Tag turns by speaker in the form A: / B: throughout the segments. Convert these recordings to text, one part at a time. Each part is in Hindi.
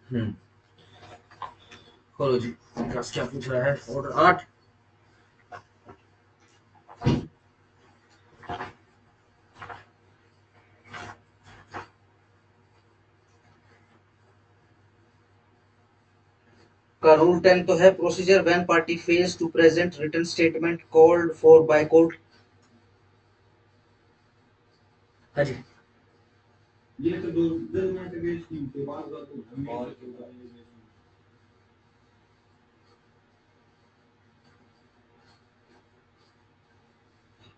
A: हम्म, खोलो जी, विकास क्या पूछ रहा है। ऑर्डर 8। का रूल 10 तो है, procedure when party fails to present written statement called for by court. हाँ जी, ये तो 2 मिनट के बाद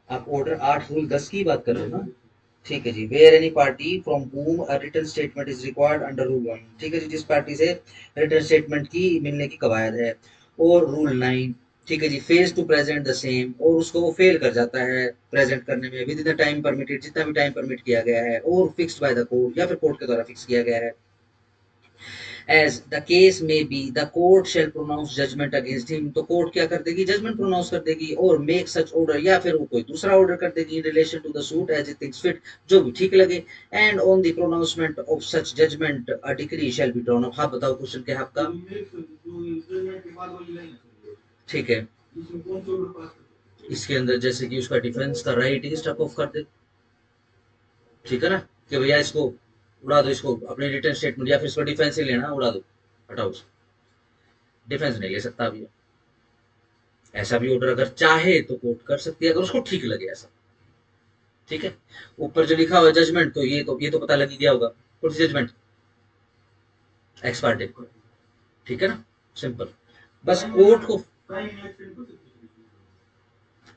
A: आप ऑर्डर 8 रूल 10 की बात कर रहे हो ना। ठीक है जी, where any party from whom a written statement is required under rule 1। ठीक है जी, जिस पार्टी से रिटन स्टेटमेंट की मिलने की कवायद है। और रूल 9, ठीक है जी, fails to present the same, और उसको वो फेल कर जाता है प्रेजेंट करने में with in the time permitted, जितना भी टाइम परमिट किया गया है और फिक्स्ड बाय द कोर्ट या फिर कोर्ट के द्वारा फिक्स किया गया है। as the case may be, the court shall pronounce judgment against him। तो कोर्ट क्या कर देगी, जजमेंट प्रोनाउंस कर देगी, और मेक सच ऑर्डर, या फिर वो कोई दूसरा ऑर्डर कर देगी in relation to the suit as it thinks fit, जो भी ठीक लगे। And on the pronouncement of such judgment a decree shall be drawn up. हाँ बताओ क्वेश्चन क्या है आपका। ठीक है, इसके अंदर जैसे कि उसका डिफेंस का राइट ही स्टक ऑफ कर दे, ठीक है ना, कि भैया इसको उड़ा दो, इसको अपने रिटर्न स्टेटमेंट या फिर इसको डिफेंस ही लेना, उड़ा दो, हटाओ, डिफेंस नहीं ले सकता अभी। ऐसा भी ऑर्डर अगर चाहे तो कोर्ट कर सकती है, अगर उसको ठीक लगे ऐसा। ठीक है, ऊपर जो लिखा हुआ जजमेंट, तो ये तो पता लग ही गया होगा, कुछ जजमेंट एक्स पार्टी, ठीक है ना, सिंपल। बस कोर्ट को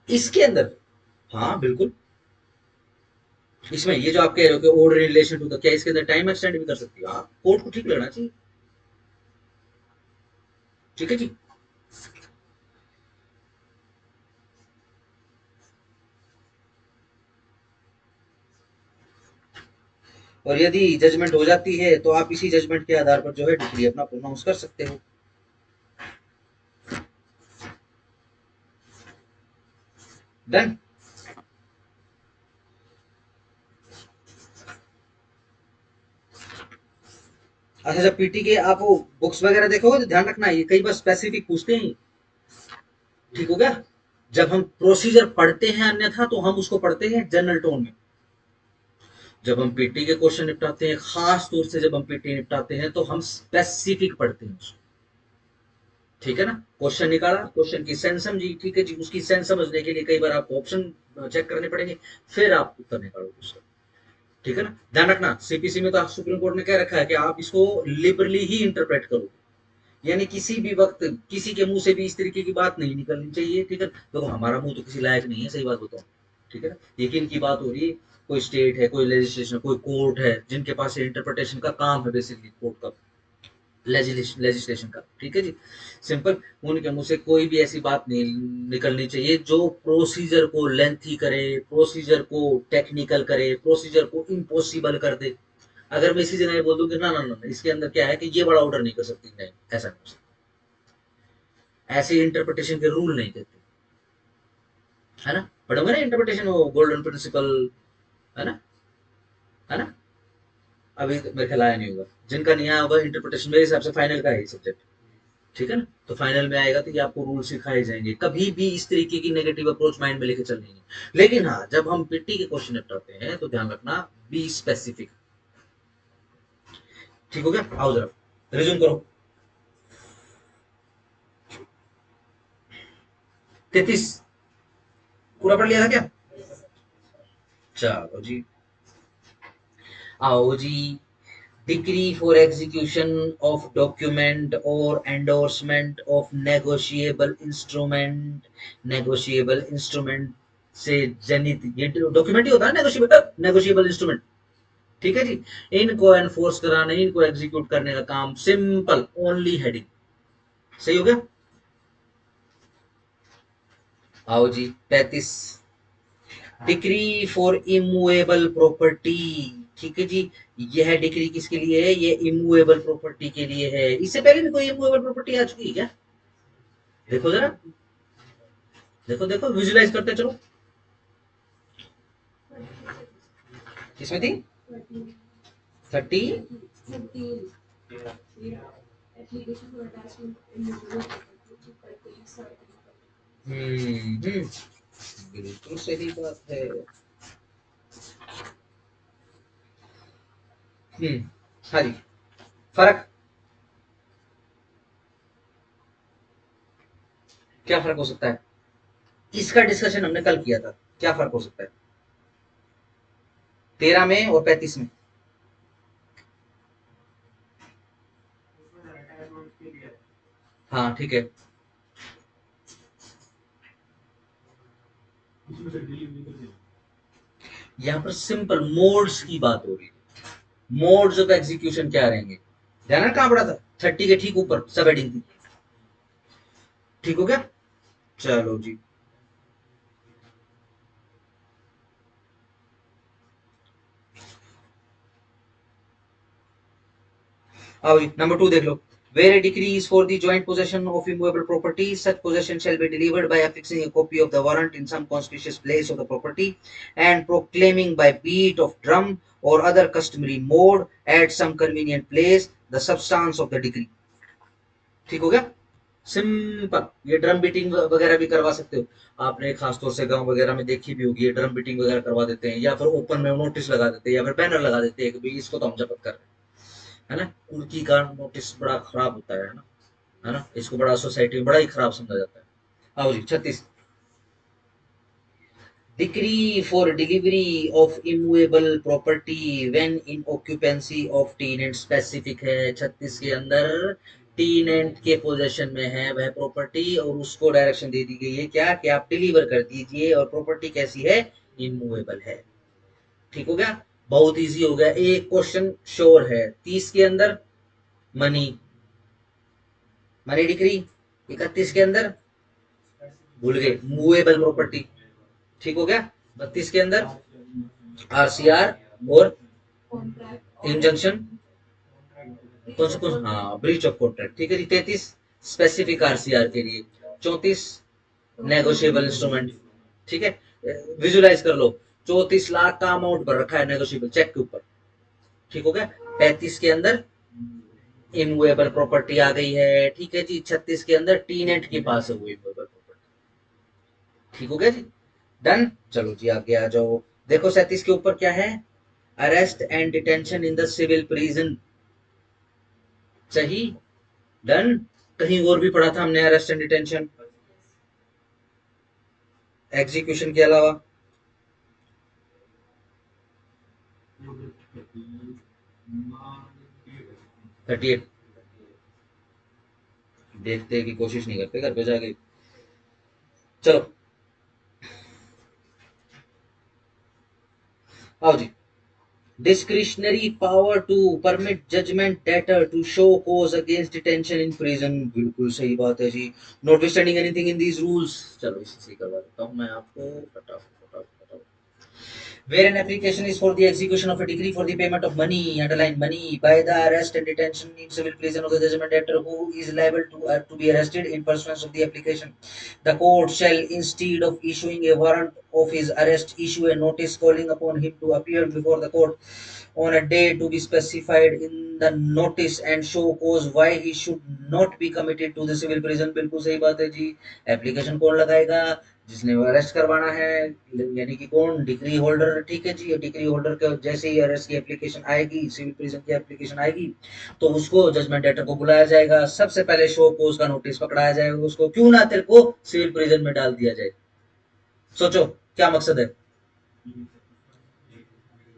A: इसके अंदर, हाँ बिल्कुल, इसमें ये जो आप कह रहे हो कि order in relation to the, क्या इसके अंदर टाइम एक्सटेंड भी कर सकती है। हाँ, कोर्ट को ठीक लगना चाहिए। ठीक है जी। और यदि जजमेंट हो जाती है तो आप इसी जजमेंट के आधार पर जो है डिग्री अपना प्रोनाउंस कर सकते हो। डन। अच्छा, जब पीटी के आप वो बुक्स वगैरह देखोगे तो ध्यान रखना, ये कई बार स्पेसिफिक पूछते हैं। ठीक हो गया। जब हम प्रोसीजर पढ़ते हैं अन्यथा, तो हम उसको पढ़ते हैं जनरल टोन में। जब हम पीटी के क्वेश्चन निपटाते हैं, खास तौर से जब हम पीटी निपटाते हैं, तो हम स्पेसिफिक पढ़ते हैं उसको। ठीक है ना, क्वेश्चन निकाला, क्वेश्चन की सेंस समझी, ठीक है जी, उसकी सेंस समझने के लिए कई बार आपको ऑप्शन चेक करने पड़ेंगे, फिर आप उत्तर निकालोगे उसका। ठीक है ना, ध्यान रखना, सीपीसी में तो सुप्रीम कोर्ट ने कह रखा है कि आप इसको लिबरली ही इंटरप्रेट करो, यानी किसी भी वक्त किसी के मुंह से भी इस तरीके की बात नहीं निकलनी चाहिए। ठीक है, देखो हमारा मुंह तो किसी लायक नहीं है, सही बात बताऊं। ठीक है ना, यकीन की बात हो रही है, कोई स्टेट है, कोई लेजिस्लेशन, कोई कोर्ट है, जिनके पास इंटरप्रिटेशन का काम है, बेसिकली कोर्ट का, लेजिस्लेशन का। ठीक है जी, सिंपल। उनके मुंह से कोई भी ऐसी बात नहीं निकलनी चाहिए जो प्रोसीजर को लेंथी करे, प्रोसीजर को टेक्निकल करे, प्रोसीजर को इम्पॉसिबल कर दे। अगर मैं इसी जगह बोल दूं कि ना ना ना, इसके अंदर क्या है कि ये बड़ा ऑर्डर नहीं कर सकती, नहीं ऐसा नहीं हो सकता, ऐसे इंटरप्रिटेशन के रूल नहीं देते, है ना। पढ़ोगे ना इंटरप्रिटेशन, वो गोल्डन प्रिंसिपल, है ना, है ना। अभी तो मेरे ख्याल आया नहीं होगा, जिनका नहीं आया होगा इंटरप्रिटेशन, मेरे हिसाब से फाइनल का है सब्जेक्ट। ठीक है ना, तो फाइनल में आएगा तो ये आपको रूल सिखाए जाएंगे, कभी भी इस तरीके की नेगेटिव अप्रोच माइंड में लेके चलनी नहीं। लेकिन हाँ, जब हम पीटी के क्वेश्चन निपटाते हैं तो ध्यान रखना, बी स्पेसिफिक। ठीक हो गया, आओ जरा रिज्यूम करो। 33 पूरा पढ़ लिया था क्या। चलो जी, आओ जी। Decree for execution of document और endorsement of negotiable instrument. Negotiable instrument से जनित, ये डॉक्यूमेंट ही होता है नेगोशिएबल, नेगोशिएबल इंस्ट्रूमेंट। ठीक है जी, इनको एनफोर्स कराने, इनको एग्जीक्यूट करने का काम, सिंपल, ओनली हेडिंग। सही हो गया। आओ जी, 35। Decree for immovable property. ठीक है जी, यह डिक्री किसके लिए है, ये इमूवेबल प्रॉपर्टी के लिए है। इससे पहले भी कोई इमूवेबल प्रॉपर्टी आ चुकी है क्या। देखो जरा, देखो देखो, विजुलाइज करते चलो। किसमें थी, 30, बिल्कुल सही बात है। हाँ जी, फर्क क्या फर्क हो सकता है? इसका डिस्कशन हमने कल किया था, क्या फर्क हो सकता है 13 में और 35 में? हाँ ठीक है, यहाँ पर सिंपल मोड्स की बात हो रही है। मोड्स ऑफ एग्जीक्यूशन क्या रहेंगे? ध्यान कहाँ पड़ा था? 30 के ठीक ऊपर सब हेडिंग थी। ठीक हो गया? चलो जी, आओ जी, नंबर 2 देख लो। Where a decree is for the joint possession of immovable property, such possession shall be delivered by affixing a copy of the warrant in some conspicuous place of the property and proclaiming by beat of drum or other customary mode at some convenient place the substance of the decree. ठीक हो गया? सिंपल। ये ड्रम बीटिंग वगैरह भी करवा सकते हो। आपने खासतौर से गांव वगैरह में देखी भी होगी, ये ड्रम बीटिंग वगैरह करवा देते हैं, या फिर ओपन में नोटिस लगा देते हैं, या फिर बैनर लगा देते हैं कि भाई इसको तो हम जब्त कर रहे हैं, है ना? उनकी का नोटिस बड़ा खराब होता है ना? इसको बड़ा सोसाइटी में बड़ा ही खराब समझा जाता है। आओ जी, 36। Decree for delivery of immovable property when in occupancy of tenant, specific है 36 के अंदर। टेनेंट के पोजेशन में है वह प्रॉपर्टी और उसको डायरेक्शन दे दी गई है क्या कि आप डिलीवर कर दीजिए, और प्रॉपर्टी कैसी है? इमूवेबल है। ठीक हो गया? बहुत इजी हो गया। एक क्वेश्चन श्योर है 30 के अंदर, मनी मनी डिक्री। 31 के अंदर भूल गए, मूवेबल प्रॉपर्टी। ठीक हो गया? 32 के अंदर आरसीआर और इंजंक्शन, कौन हाँ, ब्रीच ऑफ कॉन्ट्रैक्ट। ठीक है जी। 33 स्पेसिफिक आरसीआर के लिए। 34 नेगोशिएबल इंस्ट्रूमेंट। ठीक है, विजुलाइज कर लो, 34 लाख का अमाउंट भर रखा है नेगोशिएबल चेक के ऊपर। ठीक हो गया? 35 के अंदर इमूवेबल प्रॉपर्टी आ गई है। ठीक है जी। 36 के अंदर टी नेट के पास है वो इमूवेबल प्रॉपर्टी। ठीक हो गया जी, डन। चलो जी आगे आ जाओ। देखो 37 के ऊपर क्या है? Arrest and detention in the civil prison. सही, डन। कहीं और भी पढ़ा था हमने अरेस्ट एंड डिटेंशन एग्जीक्यूशन के अलावा? 38। देखते की कोशिश नहीं करते घर पे जाके। चलो आओ जी। Discretionary power to permit judgement debtor to show cause against detention in prison. बिल्कुल सही बात है जी। Notwithstanding anything in these rules. चलो इसे सही करवा देता हूँ मैं आपको, फटाफट फटाफट फटाफट। Where an application is for the execution of a decree for the payment of money, underline money, by the arrest and detention in civil prison of the judgment debtor who is liable to be arrested in pursuance of the application, the court shall, instead of issuing a warrant of his arrest, issue a notice calling upon him to appear before the court on a day to be specified in the notice and show cause why he should not be committed to the civil prison। बिल्कुल सही बात है जी। एप्लीकेशन कौन लगाएगा? जिसने अरेस्ट करवाना है, यानी कि कौन? Decree holder. ठीक है जी। डिग्री होल्डर के जैसे ही अरेस्ट की एप्लीकेशन आएगी, सिविल प्रिजन की एप्लीकेशन आएगी, तो उसको जजमेंट डेटर को बुलाया जाएगा। सबसे पहले शो कोज का नोटिस पकड़ाया जाएगा उसको, क्यों ना तेरे को सिविल प्रिजन में डाल दिया जाए। सोचो क्या मकसद है?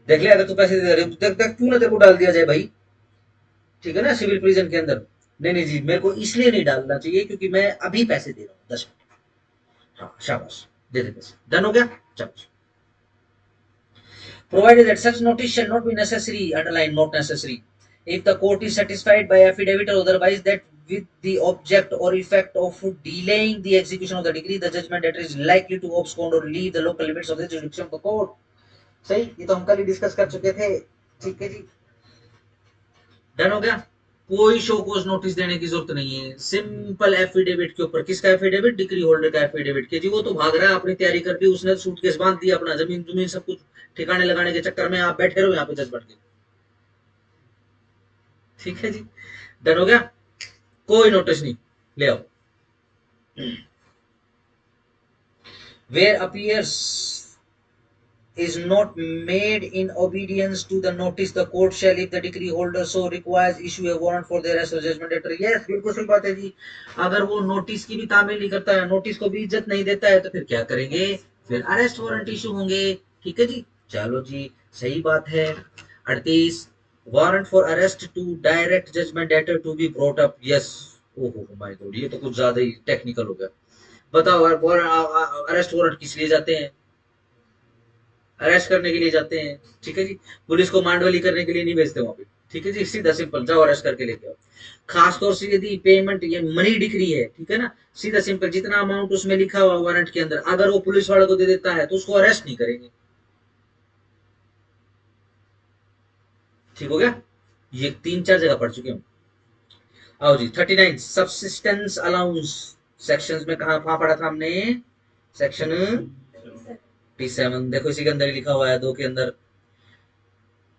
A: देख ले, अगर तू पैसे दे रहे हो तो क्यों ना तेरे को डाल दिया जाए भाई। ठीक है ना, सिविल प्रिजन के अंदर। नहीं नहीं जी, मेरे को इसलिए नहीं डालना चाहिए क्योंकि मैं अभी पैसे दे रहा हूँ 10 मिनट। हाँ शाबाश, दे दे पैसे। डन हो गया? चलो। Provided that such notice shall not be necessary, underline not necessary, if the court is satisfied by affidavit or otherwise that with the object or effect of delaying the execution of the decree, the judgment debtor is likely to abscond or leave the local limits of the jurisdiction of the court। सही, ये तो हम कल ही डिस्कस कर चुके थे। ठीक है जी, डन हो गया। कोई शो कोज नोटिस देने की जरूरत नहीं है, सिंपल एफिडेविट के ऊपर। किसका एफिडेविट? डिग्री होल्डर का एफिडेविट के जी वो तो भाग रहा है अपनी तैयारी करके, उसने सूटकेस बांध दिया अपना, जमीन जमीन सब कुछ ठिकाने लगाने के चक्कर में आप बैठे रहो यहाँ पे जज बन के। ठीक है जी, डन हो गया, कोई नोटिस नहीं, ले आओ। Where appears is not made in obedience to the notice, the court shall, if the decree holder so requires, issue a warrant for the arrest or judgment letter. Yes, बिल्कुल सही बात है जी। अगर वो नोटिस की भी तामील नहीं करता है, नोटिस को भी इज्जत नहीं देता है, तो फिर क्या करेंगे, फिर अरेस्ट वारंट इशू होंगे। ठीक है जी, चलो जी, सही बात है। 38, warrant for arrest to direct judgment debtor to be brought up. Yes, ओहो माय गॉड, ये तो कुछ ज्यादा ही टेक्निकल हो गया। बताओ, अरेस्ट वारंट किस लिए जाते हैं, अरेस्ट करने के लिए जाते हैं। ठीक है जी, पुलिस को मांडवली करने के लिए नहीं भेजते वहां पे। ठीक है जी, सीधा सिंपल जाओ अरेस्ट करके लेके आओ। खासतौर से यदि पेमेंट ये मनी डिक्री है, ठीक है ना, सीधा सिंपल जितना अमाउंट उसमें लिखा हुआ वारंट के अंदर, अगर वो पुलिस वाले को दे देता है तो उसको अरेस्ट नहीं करेंगे। ठीक हो गया, ये 3-4 जगह पढ़ चुके हम। आओ जी, 39, सब्सिस्टेंस अलाउंस। सेक्शंस में कहा पढ़ा था हमने, सेक्शन 37, देखो इसी के अंदर ही लिखा हुआ है, 2 के अंदर।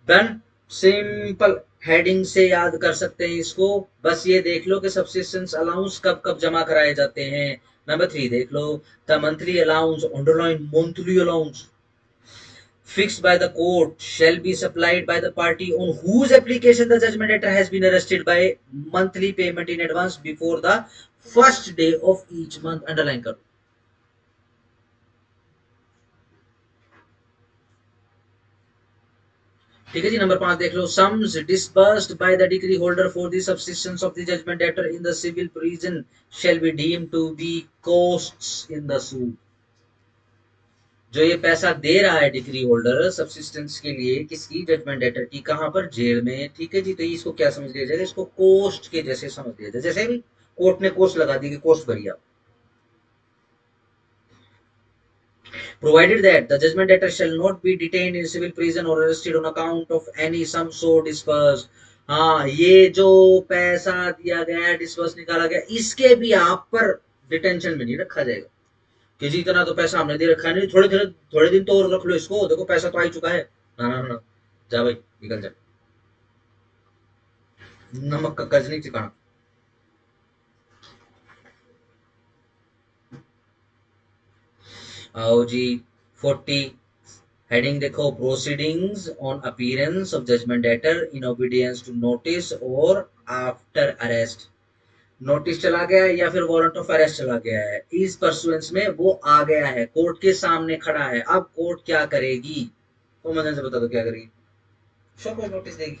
A: डन, सिंपल हेडिंग से याद कर सकते हैं इसको, बस ये देख लो कि सब्सिस्टेंस अलाउंस कब कब जमा कराए जाते हैं। नंबर 3 देख लो, the monthly allowance, underline monthly allowance fixed by the court shall be supplied by the party on whose application the judgment letter has been arrested by monthly payment in advance before the first day of each month। Underline करो। ठीक है जी, नंबर 5 देख लो, sums disbursed by the decree holder for the subsistence of the judgement debtor in the civil prison shall be deemed to be costs in the suit. जो ये पैसा दे रहा है डिक्री होल्डर सब्सिस्टेंस के लिए, किसकी, जजमेंट लेटर की, कहां पर, जेल में। ठीक है जी, तो इसको क्या समझ लिया जाएगा, इसको कोस्ट के जैसे समझ लिया जाए, जैसे भी कोर्ट ने कोस्ट लगा दी कि कोस्ट भरिए आप। Provided that the judgment debtor shall not be detained in civil prison or arrested on account of any sum so disbursed। हाँ, ये जो पैसा दिया गया, डिस्बर्स निकाला गया, इसके भी आप पर डिटेंशन में नहीं रखा जाएगा कि जी इतना तो पैसा हमने दे रखा है, नहीं थोड़े दिन तो और रख लो इसको, देखो पैसा तो आ ही चुका है। ना ना ना, जा भाई निकल जा, नमक का कर्ज नहीं चुकाना। आओ जी, 40, हेडिंग देखो, proceedings on appearance of judgement debtor in obedience to notice or after arrest. Notice चला गया है या फिर वारंट ऑफ अरेस्ट चला गया है, इस परसुएंस में वो आ गया है, कोर्ट के सामने खड़ा है, अब कोर्ट क्या करेगी, तो मदन से बता दो क्या करेगी। शो को नोटिस देगी।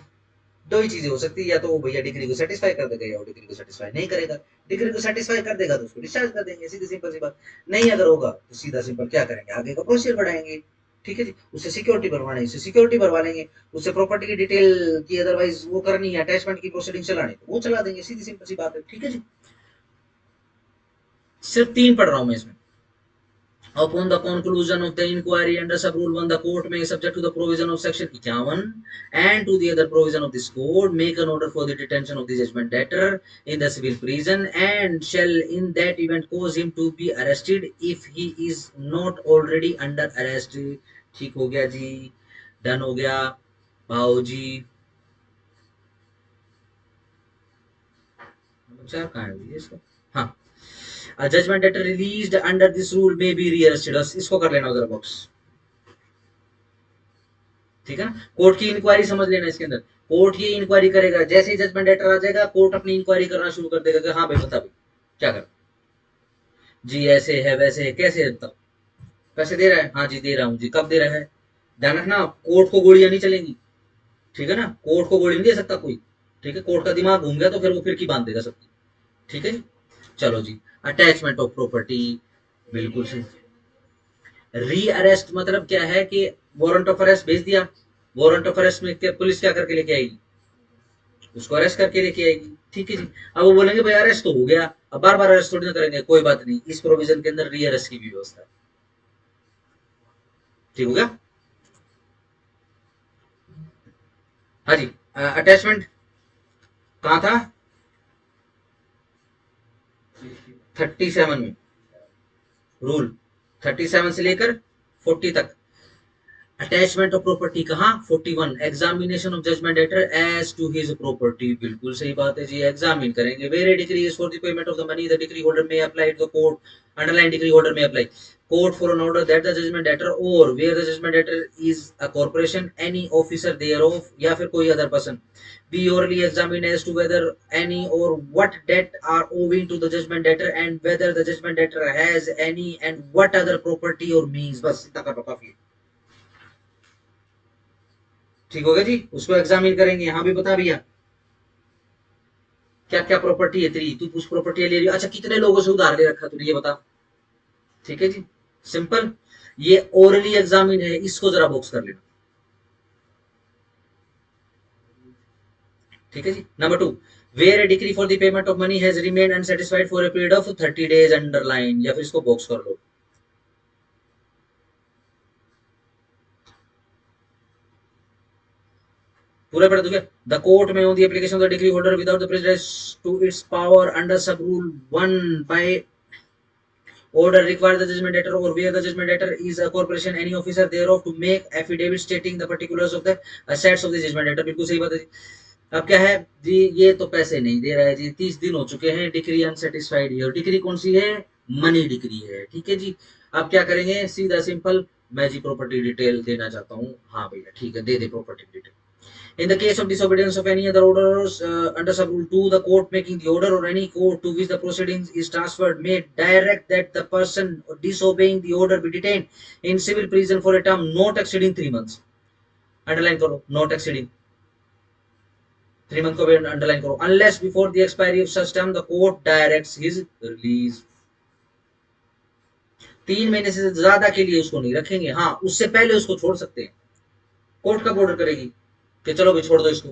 A: दो ही चीजें हो सकती है, या तो वो भैया डिग्री को सेटिस्फाई कर देगा, या वो डिग्री को सेटिस्फाई नहीं करेगा। डिग्री को सेटिस्फाई कर देगा तो उसको डिस्चार्ज कर देंगे, सीधी सिंपल सी बात। नहीं अगर होगा तो सीधा सिंपल क्या करेंगे, आगे का प्रोसीजर बढ़ाएंगे। ठीक है जी, उससे सिक्योरिटी भरवानी, उससे सिक्योरिटी भरवा लेंगे, उससे प्रॉपर्टी की डिटेल की अदरवाइज वो करनी है, अटैचमेंट की प्रोसीडिंग चलानी तो वो चला देंगे, सीधी सिंपल सी बात है। ठीक है जी, सिर्फ 3 पढ़ रहा हूं मैं इसमें। Upon the conclusion of the inquiry under sub rule 1, the court may, subject to the provision of section 51 and to the other provision of this code, make an order for the detention of the judgment debtor in the civil prison and shall in that event cause him to be arrested if he is not already under arrest। ठीक हो गया जी, डन हो गया। भाओ जी, चार कहाँ है इसका, हाँ, a judgment debtor released under this rule may be rearrested। इसको कर लेना उधर बॉक्स। ठीक है ना, कोर्ट की इंक्वायरी समझ लेना इसके अंदर, कोर्ट की इंक्वायरी करेगा, जैसे ही जजमेंट लेटर आ जाएगा कोर्ट अपनी इंक्वायरी करना शुरू कर देगा कि हाँ भाई बता भाई क्या कर, जी ऐसे है वैसे है, कैसे है तब, पैसे दे रहा है, हाँ जी दे रहा हूँ जी, कब दे रहा है, ध्यान रखना कोर्ट को गोलियां नहीं चलेंगी। ठीक है ना, कोर्ट को गोली नहीं दे सकता कोई। ठीक है, कोर्ट का दिमाग घूम गया तो फिर वो फिर की बांध देगा सबकी। ठीक है जी, चलो जी, अटैचमेंट ऑफ प्रॉपर्टी, बिल्कुल सही। री अरेस्ट मतलब क्या है कि वारंट ऑफ अरेस्ट भेज दिया, वारंट ऑफ अरेस्ट में क्या पुलिस क्या करके लेके आएगी, उसको अरेस्ट करके लेके आएगी। ठीक है जी, अब वो बोलेंगे भाई अरेस्ट तो हो गया, अब बार बार अरेस्ट थोड़ी ना करेंगे, कोई बात नहीं, इस प्रोविजन के अंदर री अरेस्ट की भी व्यवस्था है। ठीक हो गया, हाँ जी। अटैचमेंट कहाँ था, 37 में, रूल 37 से लेकर 40 तक। अटैचमेंट ऑफ प्रॉपर्टी कहाँ 41 examination of judgement debtor as to his property, बिल्कुल सही बात है जी, एग्जामिन करेंगे। Where decree is for the payment of the money the decree holder may apply to the court, underline decree holder may apply court for an order that the judgement debtor और where the judgement debtor is a corporation any officer thereof या फिर कोई other person be orally examined as to whether any or what debt are owing to the judgment debtor and whether the judgment debtor has any and what other property or means, बस इतना कर लो काफी है। ठीक हो गया जी, उसको एग्जामिन करेंगे। यहाँ भी बता भैया क्या क्या प्रॉपर्टी है तेरी, तू कुछ प्रॉपर्टी ले रही है, अच्छा कितने लोगों से उधार ले रखा तूने ये बता। ठीक है जी, सिंपल, ये ओरली एग्जामिन है, इसको जरा बॉक्स कर लेना। ठीक है जी। Number 2, where a decree for the payment of money has remain unsatisfied for a period of 30 days underline, या फिर इसको बॉक्स कर लो। पूरा पढ़ दोगे। द कोर्ट में on the application of the decree holder without the prejudice to its power under sub rule 1 by order require the judgment debtor or where the judgment debtor is a corporation any officer thereof to make affidavit stating the particulars of the assets of the judgment debtor, बिल्कुल सही बात है। अब क्या है जी, ये तो पैसे नहीं दे रहा है जी, 30 दिन हो चुके हैं, डिक्री अनसेटिस्फाइड है, और डिक्री कौन सी है, मनी डिक्री है। ठीक है जी, अब क्या करेंगे, सीधा सिंपल, मैं जी प्रॉपर्टी डिटेल देना चाहता हूँ। हाँ भैया ठीक है, दे दे property detail. In the case of disobedience of any other orders under sub rule 2, the court making the order or any court to which the proceedings is transferred may direct that the person disobeying the order be detained in civil prison for a term not exceeding 3 months. Underline करो, not exceeding 3 months को भी underline करो, unless before the expiry of such term the court directs his release. 3 महीने से ज्यादा के लिए उसको नहीं रखेंगे, हाँ उससे पहले उसको छोड़ सकते हैं। कोर्ट कब ऑर्डर करेगी कि चलो भी छोड़ दो इसको,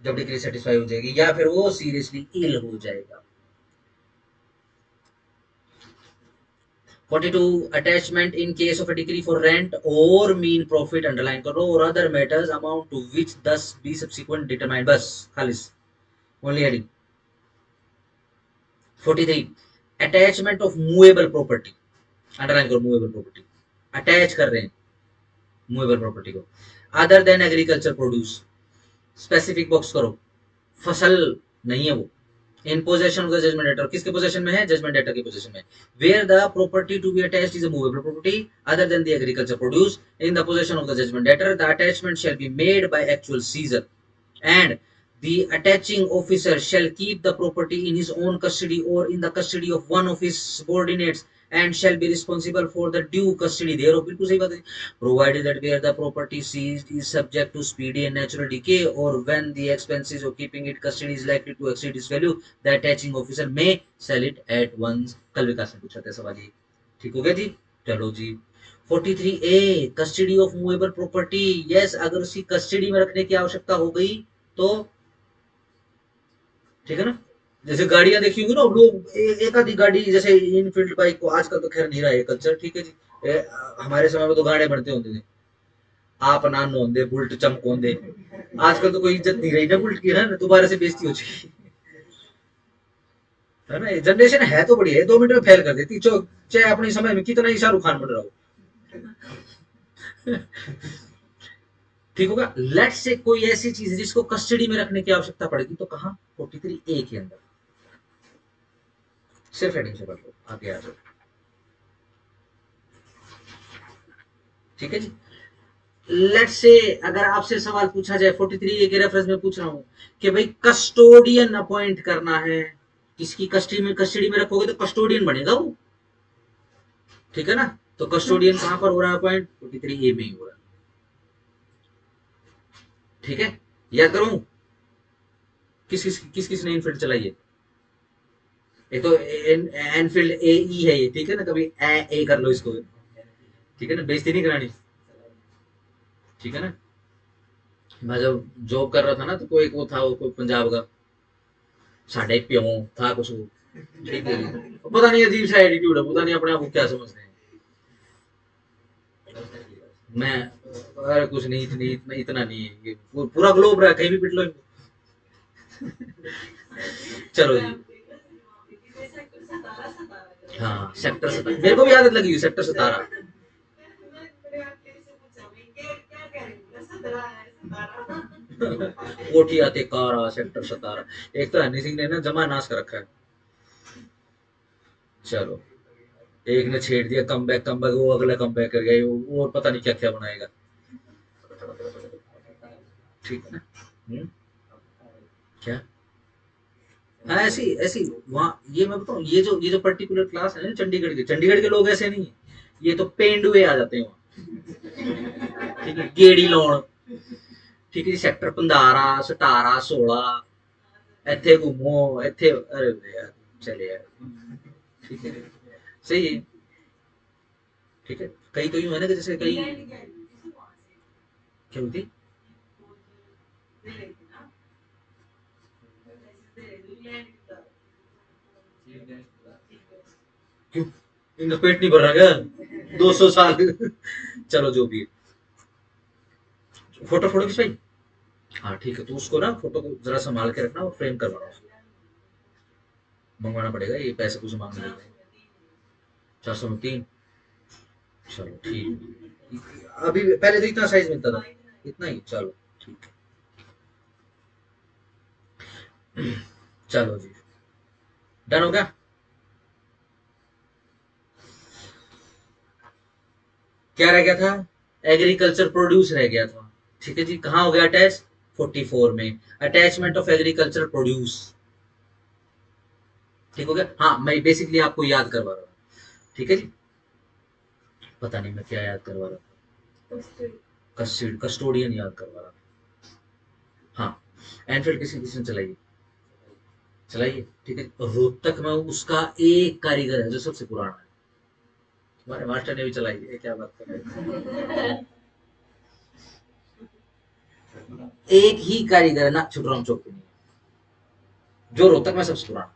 A: जब डिग्री सेटिस्फाई हो जाएगी या फिर वो सीरियसली इल हो जाएगा। 42 attachment in case of a decree for rent or mean profit underline करो or other matters amount to which this be subsequent determined, बस खालिस only heading. 43 attachment of movable property, underline करो मूवेबल प्रॉपर्टी, अटैच कर रहे हैं मूवेबल प्रॉपर्टी को, other than agriculture produce, specific box करो, फसल नहीं है वो, in possession of the judgement debtor, किसके पोजेशन में है, जजमेंट डेटर के पोजेशन में। Where the property to be attached is a movable property other than the agriculture produce in the possession of the judgement debtor, the attachment shall be made by actual seizure and the attaching officer shall keep the property in his own custody or in the custody of one of his subordinates and shall be responsible for the due custody thereof, बिल्कुल सही बात है। provided that where the property seized is subject to speedy and natural decay or when the expenses of keeping it custody is likely to exceed its value, the attaching officer may sell it at once। कल विकास ने पूछा था सवाल ये, ठीक हो गया जी। चलो जी 43A custody of movable property, yes अगर उसकी कस्टडी में रखने की आवश्यकता हो गई तो ठीक है ना। जैसे गाड़ियां देखी होंगी ना लोग, एक आधी गाड़ी जैसे इनफील्ड बाइक को, आजकल तो खैर नहीं रहा है कल्चर, ठीक है जी। हमारे समय में तो गाड़े बनते होते थे, आप नानो होंगे बुल्ट चमक होंगे, आजकल तो कोई इज्जत नहीं रही ना बुल्ट की, ना दोबारा से बेइज्जती हो चुकी है ना। जनरेशन है तो बढ़िया है, 2 मिनट में फेल कर देती, चाहे अपने समय में कितना ही शाहरुख खान बन रहा हो। ठीक होगा। लेट्स से कोई ऐसी चीज है जिसको कस्टडी में रखने की आवश्यकता पड़ेगी, तो कहां 43A के अंदर, सिर्फ हेडिंग से पढ़ लो, आगे आ जाओ। ठीक है जी। लेट्स से अगर आपसे सवाल पूछा जाए 43A के रेफरेंस में पूछ रहा हूं कि भाई कस्टोडियन अपॉइंट करना है, किसकी कस्टडी में रखोगे तो कस्टोडियन बनेगा वो, ठीक है ना। तो कस्टोडियन कहां पर हो रहा है अपॉइंट, 43A में ही हो रहा है। ठीक है, याद करूं किस किस ने इनफील्ड चलाई है, एक तो एनफील्ड AE है ये, ठीक है ना, कभी ए कर लो इसको, ठीक है ना, बेइज्जती नहीं करानी, ठीक है ना। मैं जब जॉब कर रहा था ना तो कोई वो था, कोई पंजाब का साढ़े प्यो था कुछ, ठीक है, पता नहीं अजीब सा एटीट्यूड है, पता नहीं अपने आप को क्या समझते हैं। मैं अरे कुछ नहीं, इतना नहीं है, ये पूरा ग्लोब रहा, कहीं भी पिट लो इनको। चलो जी, हाँ सेक्टर 17 मेरे को भी आदत लगी हुई, सेक्टर 17 कोठिया तेकारा सेक्टर 17। एक तो हनी सिंह ने ना जमा नाश कर रखा है। चलो, एक ने छेड़ दिया कम बैक, वो अगला कम बैक कर गया, वो और पता नहीं क्या क्या बनाएगा। ठीक है ना। क्या। हाँ, ऐसी ऐसी वहाँ ये मैं बताऊँ, ये जो पर्टिकुलर क्लास है ना चंडीगढ़ के लोग ऐसे नहीं है। ये तो पेंडुए आ जाते हैं वहाँ। ठीक है, गेड़ी लोन। ठीक है जी, सेक्टर 15 17 16 ਇੱਥੇ घूमो ਇੱਥੇ, अरे यार चले यार। ठीक है, सही है। ठीक है, कई कई है ना कि जैसे कई क्या होती। क्यों, इनका पेट नहीं भर रहा क्या 200 साल। चलो जो भी है। फोटो फोटो खिंचवाई। हाँ ठीक है, तो उसको ना फोटो को जरा संभाल के रखना और फ्रेम करवाना उसको। मंगवाना पड़ेगा, ये पैसे कुछ मांगने लग रहे हैं। 400 में 3। चलो ठीक। अभी पहले तो इतना साइज मिलता था, इतना ही। चलो ठीक है। चलो जी, डन हो गया। क्या रह गया था, एग्रीकल्चर प्रोड्यूस रह गया था। ठीक है जी, कहाँ हो गया अटैच, 44 में, अटैचमेंट ऑफ एग्रीकल्चर प्रोड्यूस। ठीक हो गया। हाँ, मैं बेसिकली आपको याद करवा रहा हूँ। ठीक है जी, पता नहीं मैं क्या याद करवा रहा था, कस्टोडियन याद करवा रहा था। हाँ, एनफील्ड किसी किसी ने चलाई, चलाइए। ठीक है, रोहतक में उसका एक कारीगर है जो सबसे पुराना है। तुम्हारे मास्टर ने भी चलाई है, क्या बात कर रहे हैं। एक ही कारीगर है ना छुटराम चौक पे, जो रोहतक में सबसे पुराना।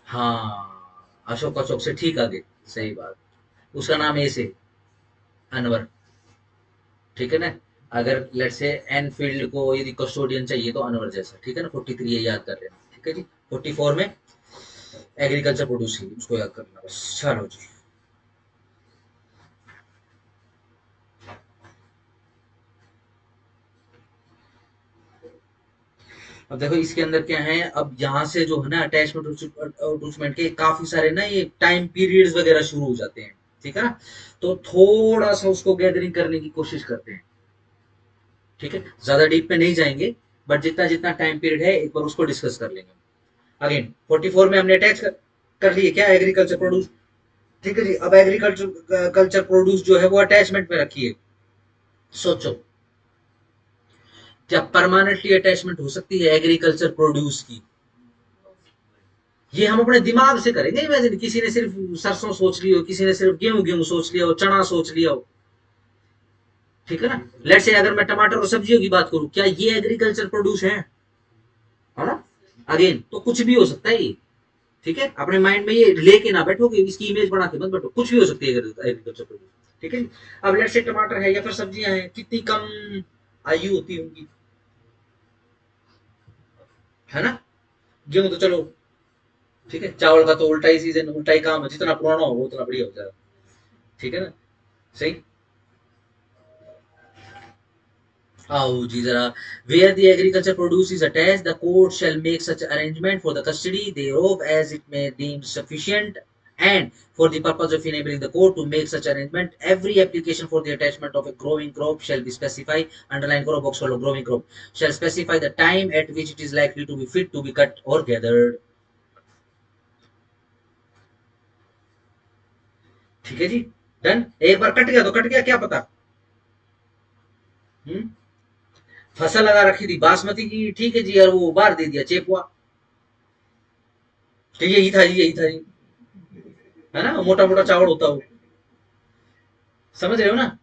A: हाँ, अशोका चौक से ठीक आगे, सही बात। उसका नाम ए से, अनवर। ठीक है ना। अगर लेट से एनफील्ड को यदि कस्टोडियन चाहिए तो अनवर जैसा। ठीक है ना, 43 ये याद कर लेना। ठीक है जी, 44 में एग्रीकल्चर प्रोड्यूस की, उसको याद करना बस। चलो जी, अब देखो इसके अंदर क्या है। अब यहाँ से जो है ना अटैचमेंट के काफी सारे ना ये टाइम पीरियड्स वगैरह शुरू हो जाते हैं। ठीक है ना, तो थोड़ा सा उसको गैदरिंग करने की कोशिश करते हैं। ठीक है, ज्यादा डीप में नहीं जाएंगे, बट जितना जितना टाइम पीरियड है एक बार उसको डिस्कस कर लेंगे। अगेन 44 में हमने अटैच कर लिए क्या, एग्रीकल्चर प्रोड्यूस। ठीक है जी, अब एग्रीकल्चर कल्चर प्रोड्यूस जो है वो अटैचमेंट में रखिए। सोचो, क्या परमानेंटली अटैचमेंट हो सकती है एग्रीकल्चर प्रोड्यूस की। ये हम अपने दिमाग से करेंगे इमेजिन। किसी ने सिर्फ सरसों सोच ली हो, किसी ने सिर्फ गेहूं गेहूं सोच लिया हो, चना सोच लिया हो। ठीक है ना, लेट से अगर मैं टमाटर और सब्जियों की बात करूं, क्या ये एग्रीकल्चर प्रोड्यूस है ना। अगेन तो कुछ भी हो सकता है ये। ठीक है, अपने माइंड में ये लेके ना बैठो कि इसकी इमेज बना के मत बैठो, कुछ भी हो सकती है एग्रीकल्चर प्रोड्यूस। ठीक है, अब लेट से टमाटर है या फिर सब्जियां हैं, कितनी कम आयु होती है उनकी, है ना। गेहूं तो चलो ठीक है, चावल का तो उल्टा ही सीजन, उल्टा ही काम है, जितना पुराना हो वो उतना बढ़िया हो जाएगा। ठीक है ना, सही। आओ जी जरा, where the agriculture produce is attached, the court shall make such arrangement for the custody thereof as it may deem sufficient, and for the purpose of enabling the court to make such arrangement, every application for the attachment of a growing crop shall be specified, underline करो box follow, growing crop shall specify the time at which it is likely to be fit to be cut or gathered। ठीक है जी, डन। एक बार कट गया तो कट गया, क्या पता। हम्म, फसल लगा रखी थी बासमती की, ठीक है जी, और वो बार दे दिया चेपुआ, तो यही था जी, यही था जी, है ना, मोटा मोटा चावल होता हो। समझ रहे हो ना।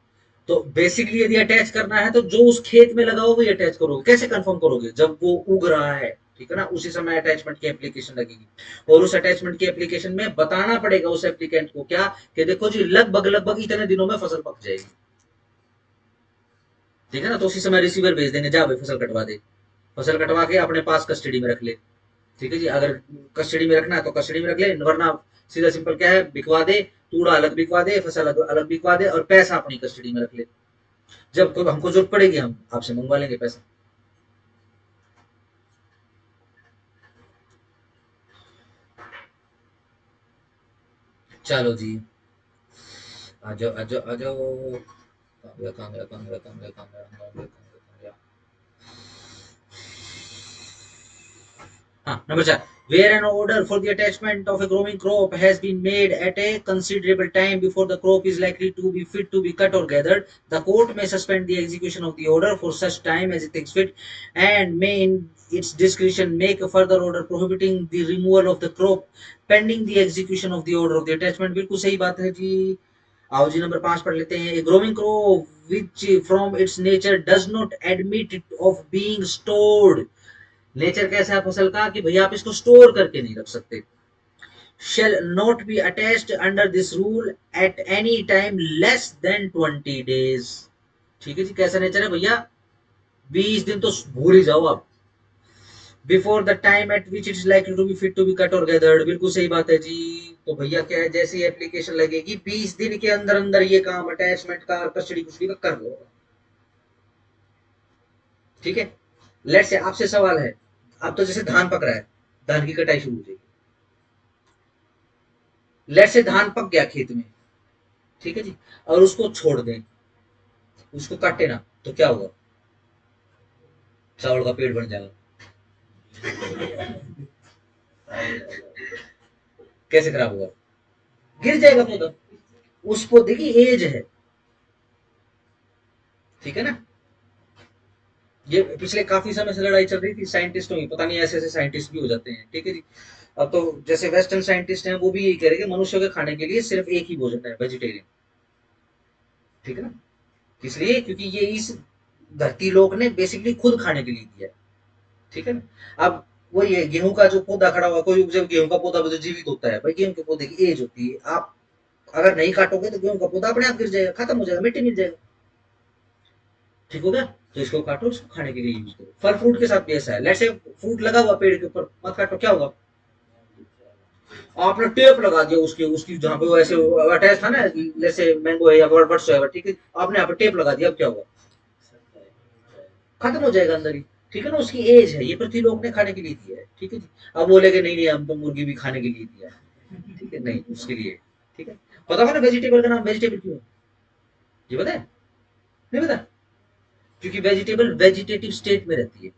A: तो बेसिकली यदि अटैच करना है तो जो उस खेत में लगा हो वही अटैच करोगे। कैसे कंफर्म करोगे, जब वो उग रहा है, ठीक है ना, उसी समय अटैचमेंट की एप्लीकेशन लगेगी। और उस अटैचमेंट की एप्लीकेशन में बताना पड़ेगा उस एप्लीकेंट को क्या, कि देखो जी लगभग लगभग इतने दिनों में फसल पक जाएगी। ठीक है ना, तो उसी समय रिसीवर भेज देंगे, जा भाई फसल कटवा दे, फसल कटवा के अपने पास कस्टडी में रख ले। ठीक है जी, अगर कस्टडी में रखना है तो कस्टडी में रख ले, वरना सीधा सिंपल क्या है, बिकवा दे, तूड़ा अलग बिकवा दे, फसल अलग बिकवा दे और पैसा अपनी कस्टडी में रख ले। जब कोई हमको जरूरत पड़ेगी हम आपसे मंगवा लेंगे पैसा। चलो जी, आ जाओ आ जाओ आ जाओ। कहाँ गया कहाँ गया कहाँ गया कहाँ गया कहाँ गया कहाँ गया कहाँ गया। Number 4. Where an order for the attachment of a growing crop has been made at a considerable time before the crop is likely to be fit to be cut or gathered, the court may suspend the execution of the order for such time as it thinks fit, and may in its discretion make a further order prohibiting the removal of the crop pending the execution of the order of the attachment। बिल्कुल सही बात है जी। आओ जी नंबर 5 पढ़ लेते हैं। A growing crop which from its nature does not admit it of being stored, nature कैसा है फसल का कि भैया आप इसको स्टोर करके नहीं रख सकते। shall not be attached under this rule at any time less than 20 days। ठीक है जी, कैसा नेचर है भैया, 20 दिन तो भूल ही जाओ आप। Before the time at which it is likely to be fit to be cut or gathered, बिल्कुल सही बात है जी। तो भैया क्या है, जैसी एप्लीकेशन लगेगी 20 दिन के अंदर अंदर ये काम अटैचमेंट का और कस्टडी कुस्टडी का कर लो। ठीक है, लेट से आपसे सवाल है, अब तो जैसे धान पक रहा है, धान की कटाई शुरू हो जाएगी। लेट से धान पक गया खेत में, ठीक है जी, और उसको छोड़ दें, उसको काटे ना, तो क्या होगा, चावल का पेट बन जाएगा। कैसे खराब होगा, गिर जाएगा पौधा। उस पौधे की एज है, ठीक है ना। ये पिछले काफी समय से लड़ाई चल रही थी साइंटिस्टों की, पता नहीं ऐसे ऐसे साइंटिस्ट भी हो जाते हैं। ठीक है जी, अब तो जैसे वेस्टर्न साइंटिस्ट हैं वो भी यही कह रहे हैं कि मनुष्य के खाने के लिए सिर्फ एक ही भोजन है, वेजिटेरियन। ठीक है ना, इसलिए क्योंकि ये इस धरती लोक ने बेसिकली खुद खाने के लिए दिया है। ठीक है ना। अब वही है, गेहूं का जो पौधा खड़ा हुआ, कोई जब गेहूं का पौधा जो जीवित होता है भाई, गेहूं के पौधे की एज होती है, आप अगर नहीं काटोगे तो गेहूं का पौधा अपने आप गिर जाएगा, खत्म हो जाएगा, मिट्टी मिल जाएगा। ठीक हो गया, तो इसको काटो, इसको खाने के लिए यूज करो। फल फ्रूट के साथ भी ऐसा है, लेट्स से फ्रूट लगा हुआ पेड़ के ऊपर, मत काटो, क्या होगा, आपने टेप लगा दिया उसके उसकी जहां पे वो ऐसे अटैच था ना, जैसे मैंगो है या बर्ड्स है, ठीक है, आपने यहाँ पे टेप लगा दिया, अब क्या होगा, खत्म हो जाएगा अंदर ही। ठीक है ना, उसकी एज है, ये पृथ्वी लोक ने खाने के लिए दिया है। ठीक है जी, अब बोलेगे नहीं नहीं हम तो मुर्गी भी खाने के लिए दिया है, ठीक है, नहीं उसके लिए। ठीक है, पता होगा ना वेजिटेबल का नाम वेजिटेबल क्यों है, ये पता है, नहीं पता, क्योंकि वेजिटेबल वेजिटेटिव स्टेट में रहती है।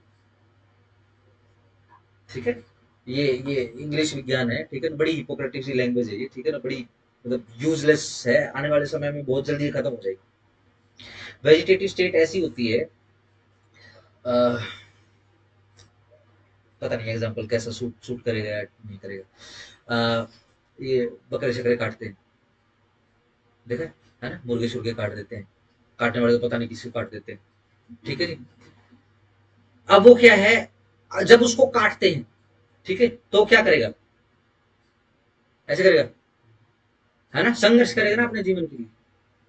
A: ठीक है, ये इंग्लिश विज्ञान है, ठीक है ना, बड़ी हिपोक्रेटिक सी लैंग्वेज है ये, ठीक है ना, बड़ी मतलब यूजलेस है, आने वाले समय में बहुत जल्दी खत्म हो जाएगी। वेजिटेटिव स्टेट ऐसी होती है, अह, पता नहीं एग्जांपल कैसा सूट सूट करेगा या नहीं करेगा। ये बकरे शकरे काटते हैं, देखा है ना, मुर्गे शुर्गे काट देते हैं, काटने वाले तो पता नहीं किसी को काट देते हैं। ठीक है जी, अब वो क्या है, जब उसको काटते हैं, ठीक है, तो क्या करेगा, ऐसे करेगा, है ना, संघर्ष करेगा ना अपने जीवन के लिए,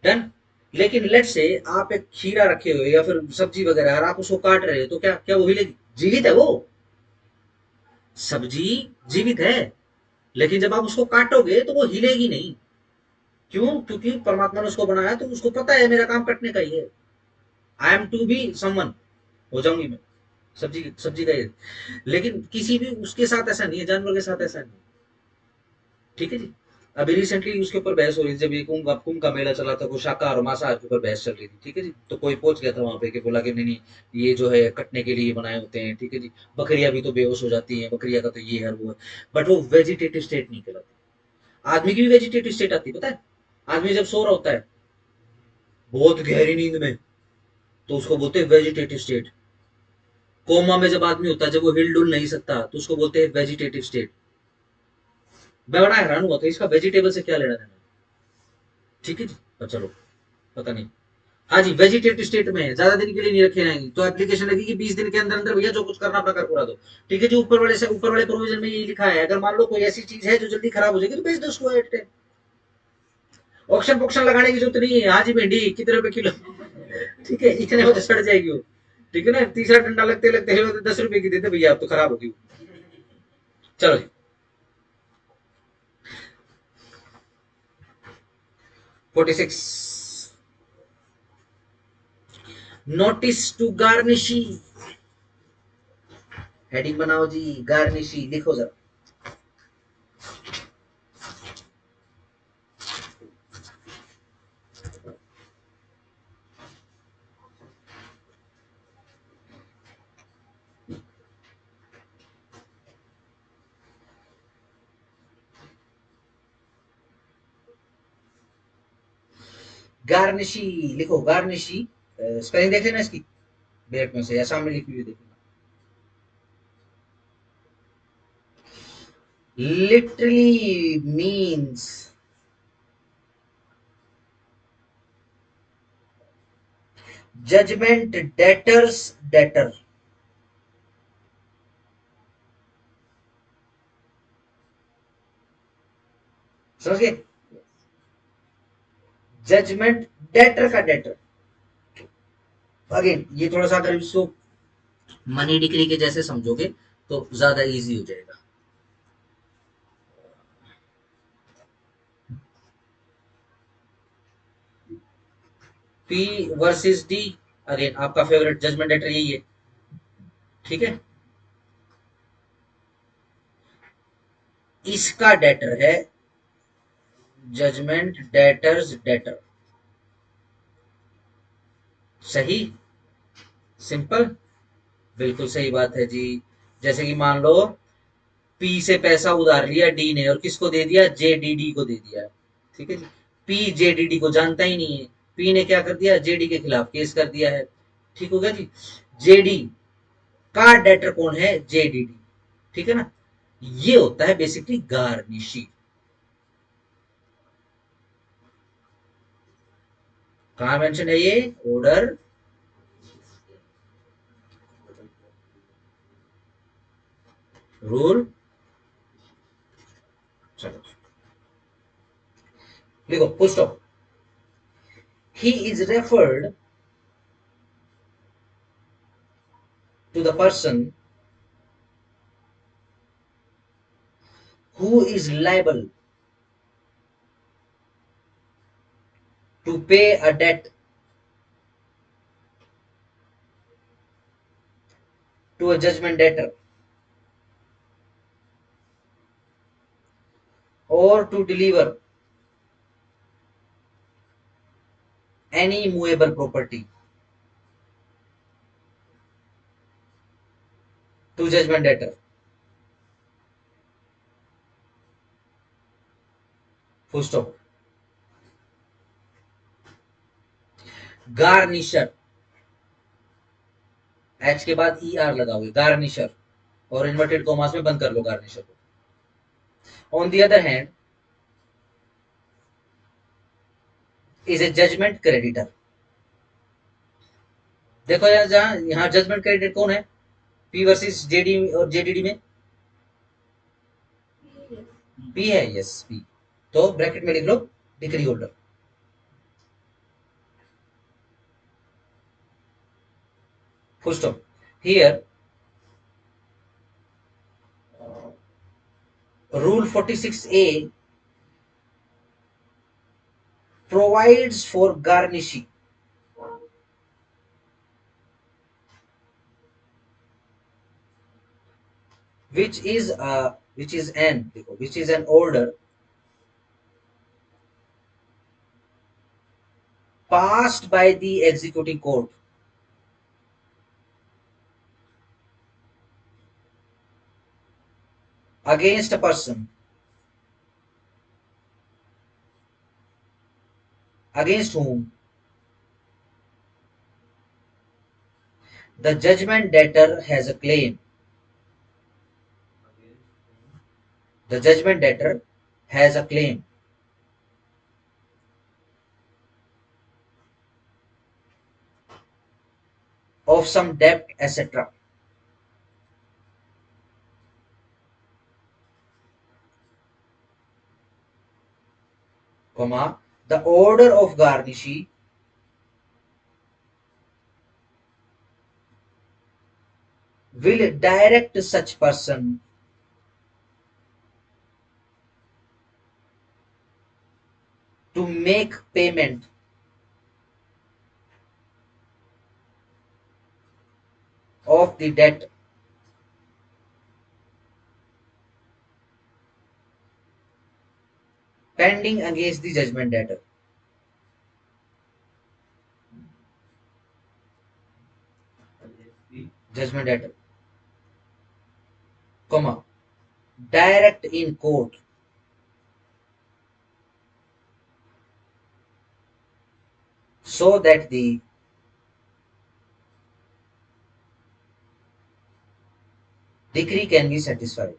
A: डन। लेकिन लेट से आप एक खीरा रखे हुए या फिर सब्जी वगैरह और आप उसको काट रहे हो, तो क्या क्या वो हिलेगी, जीवित है वो, सब्जी जीवित है, लेकिन जब आप उसको काटोगे तो वो हिलेगी नहीं। क्यों, क्योंकि परमात्मा ने उसको बनाया तो उसको पता है मेरा काम कटने का ही है, I am to be someone, हो जाऊंगी मैं, सब्जी सब्जी का ये। लेकिन किसी भी उसके साथ ऐसा नहीं है, जानवर के साथ ऐसा नहीं। ठीक है जी, अभी रिसेंटली उसके ऊपर बहस हो रही थी, जब ये कुंभ का मेला चला था, वो शाकाहार और मांसाहार के ऊपर बहस चल रही थी। ठीक है जी, तो कोई पहुंच गया था वहां पे कि बोला कि नहीं नहीं ये जो है कटने के लिए बनाए होते हैं। ठीक है जी, बकरियां भी तो बेहोश हो जाती हैं, बकरिया का तो ये है वो है, बट वो वेजिटेटिव स्टेट नहीं कहलाती। आदमी की भी वेजिटेटिव स्टेट आती है, पता है, आदमी जब सो रहा होता है बहुत गहरी नींद में, तो उसको बोलते हैं वेजिटेटिव स्टेट। कोमा में जब आदमी होता है, जब वो हिल डुल नहीं सकता, तो उसको बोलते हैं वेजिटेटिव स्टेट। मैं बड़ा हैरान हुआ, तो इसका वेजिटेबल से क्या लेना देना। ठीक है जी, पर चलो पता नहीं। हाँ जी, वेजिटेटिव स्टेट में ज्यादा दिन के लिए नहीं रखे जाएंगे, तो एप्लीकेशन लगेगी 20 दिन के अंदर अंदर, भैया जो कुछ करना अपना कर पूरा दो। ठीक है जी, ऊपर वाले से ऊपर वाले प्रोविजन में यही लिखा है, अगर मान लो कोई ऐसी चीज है जो जल्दी खराब हो जाएगी तो बेच दो उसको एट टाइम। ऑप्शन पोक्शन लगाने की जरूरत नहीं है। हाँ जी, भिंडी कितने रुपए किलो, ठीक है, इतने में तो सड़ जाएगी वो। ठीक है ना, तीसरा डंडा लगते लगते 10 रुपए की देते भैया, अब तो खराब होगी। चलो जी, 46 नोटिस टू गार्निशी, हेडिंग बनाओ जी, गार्निशी लिखो जरा। गार्निशी लिखो, गार्निशी। स्पेलिंग देख लेना इसकी ब्रैकेट में से या सामने लिखी हुई देखना। Literally means judgment debtors debtor. समझ गए? जजमेंट डेटर का डेटर। अगेन ये थोड़ा सा अगर इसको मनी डिग्री के जैसे समझोगे तो ज्यादा इजी हो जाएगा। पी वर्सेस डी, अगेन आपका फेवरेट जजमेंट डेटर यही है, ठीक है। इसका डेटर है जजमेंट डेटर्स डेटर। सही, सिंपल, बिल्कुल सही बात है जी। जैसे कि मान लो पी से पैसा उधार लिया डी ने और किसको दे दिया, जेडीडी को दे दिया, ठीक है जी। पी जेडीडी को जानता ही नहीं है, पी ने क्या कर दिया, जेडी के खिलाफ केस कर दिया है, ठीक हो गया जी। जेडी का डेटर कौन है, जेडीडी, ठीक है ना। ये होता है बेसिकली गार्निशी। कहा मेंशन है ये, ऑर्डर रूल, चलो लिखो full stop. He is referred to the person who is liable to pay a debt to a judgment debtor or to deliver any movable property to judgment debtor, full stop। Garnisher, H के बाद ई आर लगाओगे, गार्निशर, और इन्वर्टेड कॉमास में बंद कर लो गार्निशर को। On the other hand is a judgment creditor. देखो यार, जहां यहाँ जजमेंट क्रेडिटर कौन है, पी वर्सेस जेडी और जेडीडी में पी है, यस पी। तो ब्रैकेट में लिख लो decree holder, full stop। Here, Rule 46A provides for garnishing, which is an order passed by the executing court against a person against whom the judgment debtor has a claim. The judgment debtor has a claim of some debt, etc. Comma, the order of garnishee will direct such person to make payment of the debt pending against the judgment debtor. Judgment debtor, comma, direct in court so that the decree can be satisfied.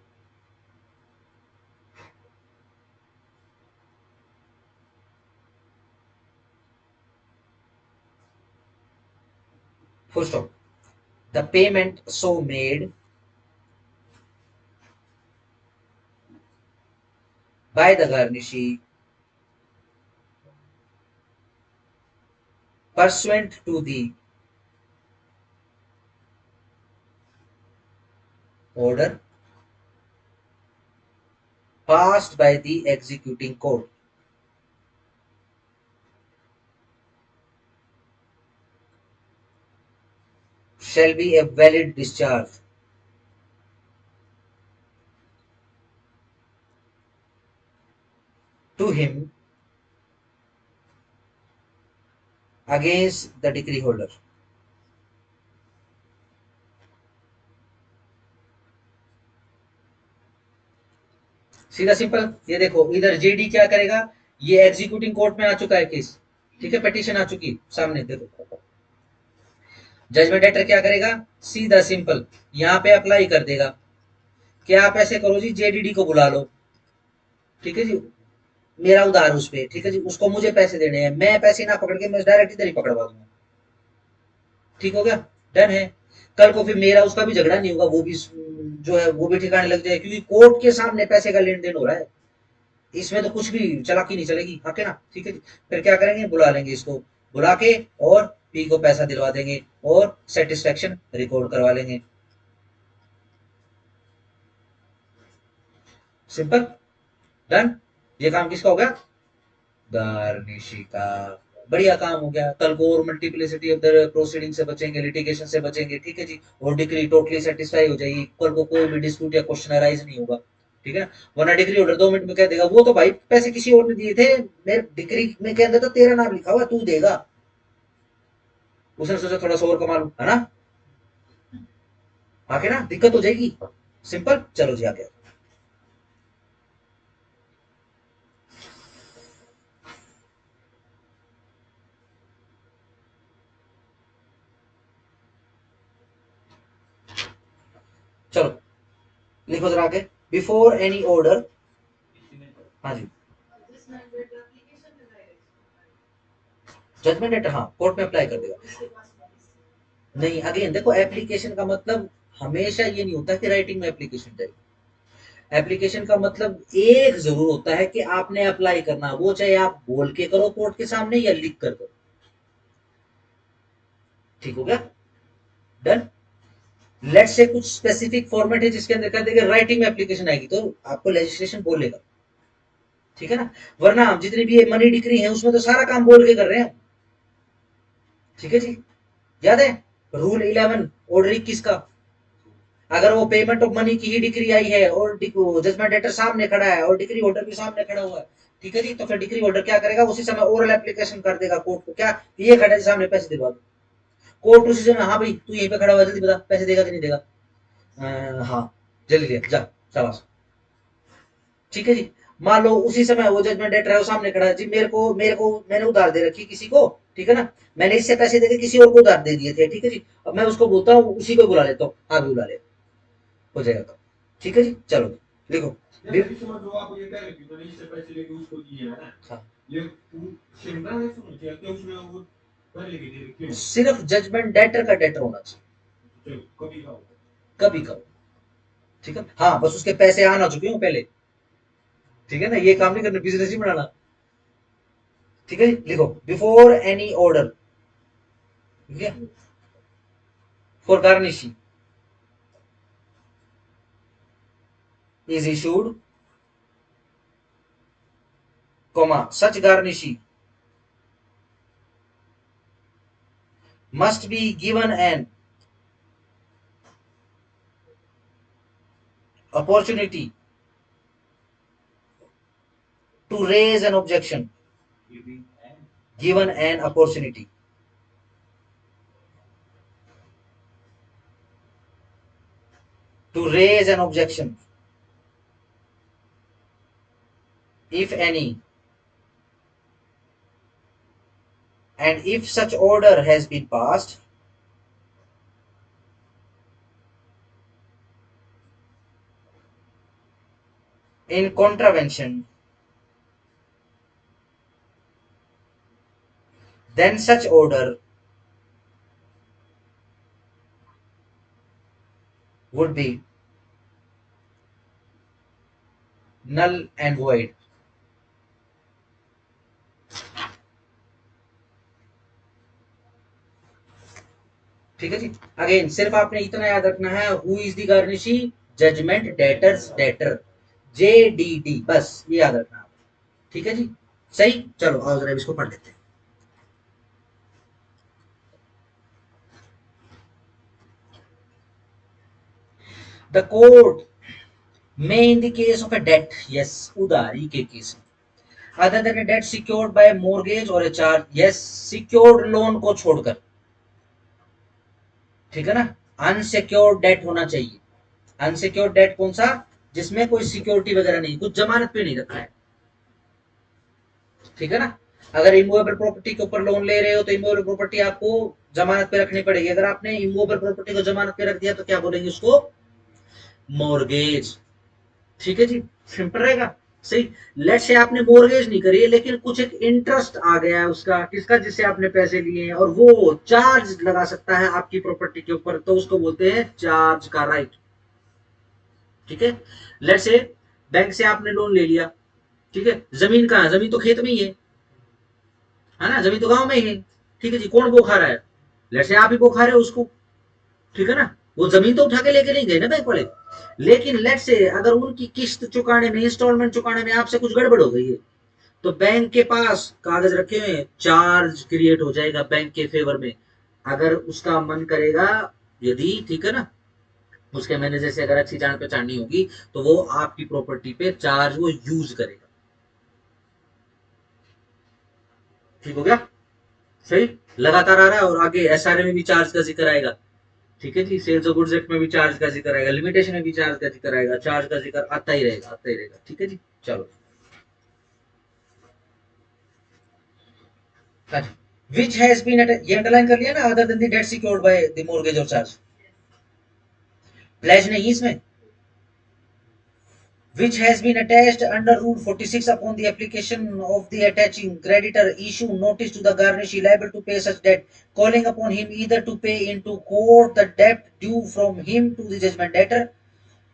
A: Full stop. The payment so made by the garnishee pursuant to the order passed by the executing court shall be a valid discharge to him against the decree holder. सीधा सिंपल, ये देखो इधर जेडी क्या करेगा, ये एग्जीक्यूटिंग कोर्ट में आ चुका है केस, ठीक है, पिटीशन आ चुकी सामने, देखो जजमेंट डेटर क्या करेगा, सीधा सिंपल यहाँ पे अप्लाई कर देगा कि आप ऐसे करो जी, जेडीडी को बुला लो, ठीक है जी, मेरा उधार उस पे, ठीक है जी, उसको मुझे पैसे देने हैं, मैं पैसे ना पकड़ के मैं डायरेक्ट इधर ही पकड़वा दूंगा, ठीक हो गया, डन है। कल को फिर मेरा उसका भी झगड़ा नहीं होगा, वो भी जो है वो भी ठिकाने लग जाए, क्योंकि कोर्ट के सामने पैसे का लेन देन हो रहा है, इसमें तो कुछ भी चालाकी नहीं चलेगी, आके ना, ठीक है जी। फिर क्या करेंगे, बुला लेंगे इसको, बुला के और पी को पैसा दिलवा देंगे और सेटिस्फेक्शन रिकॉर्ड करवा लेंगे, सिंपल, डन। ये काम किसका हो गया, गार्निशी का, बढ़िया काम हो गया। कल को और मल्टीप्लिसिटी ऑफ द प्रोसीडिंग से बचेंगे, लिटिगेशन से बचेंगे, ठीक है जी, और डिग्री टोटली सेटिस्फाई हो जाएगी, कल को कोई भी डिस्प्यूट या क्वेश्चन अराइज नहीं होगा, ठीक है। वरना डिग्री होल्डर 2 मिनट में कह देगा, वो तो भाई पैसे किसी और ने दिए थे, मेरे डिग्री में के अंदर तो तेरा नाम लिखा हुआ, तू देगा, उसने सोचा थोड़ा सा और कमा लूं, है ना, आके ना दिक्कत हो जाएगी, सिंपल, चलो जी आगे। चलो लिखो जरा आगे, बिफोर एनी ऑर्डर, हाँ जी, जजमेंट लेटर, हाँ कोर्ट में अप्लाई कर देगा। नहीं, अगेन देखो, एप्लीकेशन का मतलब हमेशा ये नहीं होता कि राइटिंग में एप्लीकेशन चाहिए, एप्लीकेशन का मतलब एक जरूर होता है कि आपने अप्लाई करना, वो चाहे आप बोल के करो कोर्ट के सामने या लिख कर करो, ठीक हो गया, डन। लेट्स से कुछ स्पेसिफिक फॉर्मेट है जिसके अंदर कह देंगे राइटिंग में एप्लीकेशन आएगी, तो आपको लेजिस्लेशन बोलेगा, ठीक है ना, वरना हम जितनी भी ये मनी डिग्री है उसमें तो सारा काम बोल के कर रहे हैं, ठीक है जी, याद है रूल 11 ऑर्डर 21 का, अगर वो पेमेंट ऑफ मनी की ही डिग्री आई है और जजमेंट डेटर सामने खड़ा है और डिग्री होल्डर भी सामने खड़ा हुआ है, ठीक है जी, तो फिर डिग्री होल्डर क्या करेगा, उसी समय ओरल एप्लीकेशन कर देगा कोर्ट को, क्या ये खड़ा है सामने, पैसे दिलवा दो, कोर्ट उसी समय, हाँ भाई तू यहीं पे खड़ा हुआ, जल्दी बता पैसे देगा कि नहीं देगा, हाँ जल्दी दे जा, शाबाश, ठीक है जी। मान लो उसी समय वो जजमेंट डेटर है वो सामने खड़ा है जी, मेरे को मैंने उधार दे रखी किसी को, ठीक है ना, मैंने इससे पैसे देके किसी और को उधार दे दिए थे, ठीक है जी, अब मैं उसको बोलता हूँ उसी को बुला लेता हूँ, हाँ भी बुला ले, हो जाएगा काम, ठीक है जी, चलो लिखो। जो आप ये कह रहे थे, मैंने इससे पैसे लेके उसको दिए है ना, हाँ, ये सिंपल है, सुनो क्या उसमें वो पहले के दे रखे हो, सिर्फ जजमेंट डेटर का डेटर होना चाहिए, कभी का, कभी का, ठीक है, हाँ बस उसके पैसे आना चुके हो पहले, ठीक है ना, ये काम नहीं करना, बिजनेस ही बनाना, ठीक है, लिखो बिफोर एनी ऑर्डर, ठीक है, for garnishing is issued comma, such garnishee must be given an opportunity to raise an objection. Given an opportunity. To raise an objection, if any, and if such order has been passed, in contravention, then such order would be null and void. ठीक है जी। अगेन सिर्फ आपने इतना याद रखना है, who is the garnishee, judgment debtors debtor, JDD, बस ये याद रखना है। ठीक है जी, सही। चलो आओ जरा इसको पढ़ लेते हैं। The court may in the case of a debt, yes, उधारी के केस में, other than a debt secured by a mortgage or a charge, yes, secured loan को छोड़कर, ठीक है ना, अनसिक्योर्ड डेट होना चाहिए। अनसिक्योर्ड डेट कौन सा, जिसमें कोई सिक्योरिटी वगैरह नहीं, कुछ जमानत पे नहीं रखा है, ठीक है ना। अगर इमूवेबल प्रॉपर्टी के ऊपर लोन ले रहे हो तो इमूवेबल प्रॉपर्टी आपको जमानत पे रखनी पड़ेगी। अगर आपने इमूवेबल प्रॉपर्टी को जमानत पे रख दिया तो क्या बोलेंगे उसको, मॉर्गेज। ठीक है जी, सिंपल रहेगा, सही। लेट से आपने मोर्गेज नहीं करी है लेकिन कुछ एक इंटरेस्ट आ गया है उसका, किसका, जिससे आपने पैसे लिए हैं, और वो चार्ज लगा सकता है आपकी प्रॉपर्टी के ऊपर, तो उसको बोलते हैं चार्ज का राइट। ठीक है, लेट से बैंक से आपने लोन ले लिया, ठीक है, जमीन कहाँ है, जमीन तो खेत में ही है ना, जमीन तो गांव में ही है। ठीक है जी, कौन बो खा रहा है, लेट से आप ही बो खा रहे हो उसको, ठीक है ना। वो जमीन तो उठा के लेके नहीं गए ना बैंक वाले, लेकिन लेट से अगर उनकी किस्त चुकाने में, इंस्टॉलमेंट चुकाने में आपसे कुछ गड़बड़ हो गई है, तो बैंक के पास कागज रखे हुए हैं, चार्ज क्रिएट हो जाएगा बैंक के फेवर में। अगर उसका मन करेगा, यदि, ठीक है ना, उसके मैनेजर से अगर अच्छी जान पहचाननी होगी तो वो आपकी प्रॉपर्टी पे चार्ज वो यूज करेगा। ठीक हो गया, सही। लगातार आ रहा है, और आगे SRA में भी चार्ज का जिक्र आएगा। ठीक है जी, सेल्स ऑफ गुड्स एक्ट में भी चार्ज का जिक्र आएगा, लिमिटेशन में भी चार्ज का जिक्र आएगा, चार्ज का जिक्र आता ही रहेगा, आता ही रहेगा। ठीक है जी, चलो। विच हैज बीन, ये अंडरलाइन कर लिया ना, other than the debt secured by the mortgage or charge, pledge नहीं इसमें, which has been attached under Rule 46 upon the application of the attaching creditor issue notice to the garnishee liable to pay such debt, calling upon him either to pay into court the debt due from him to the judgment debtor,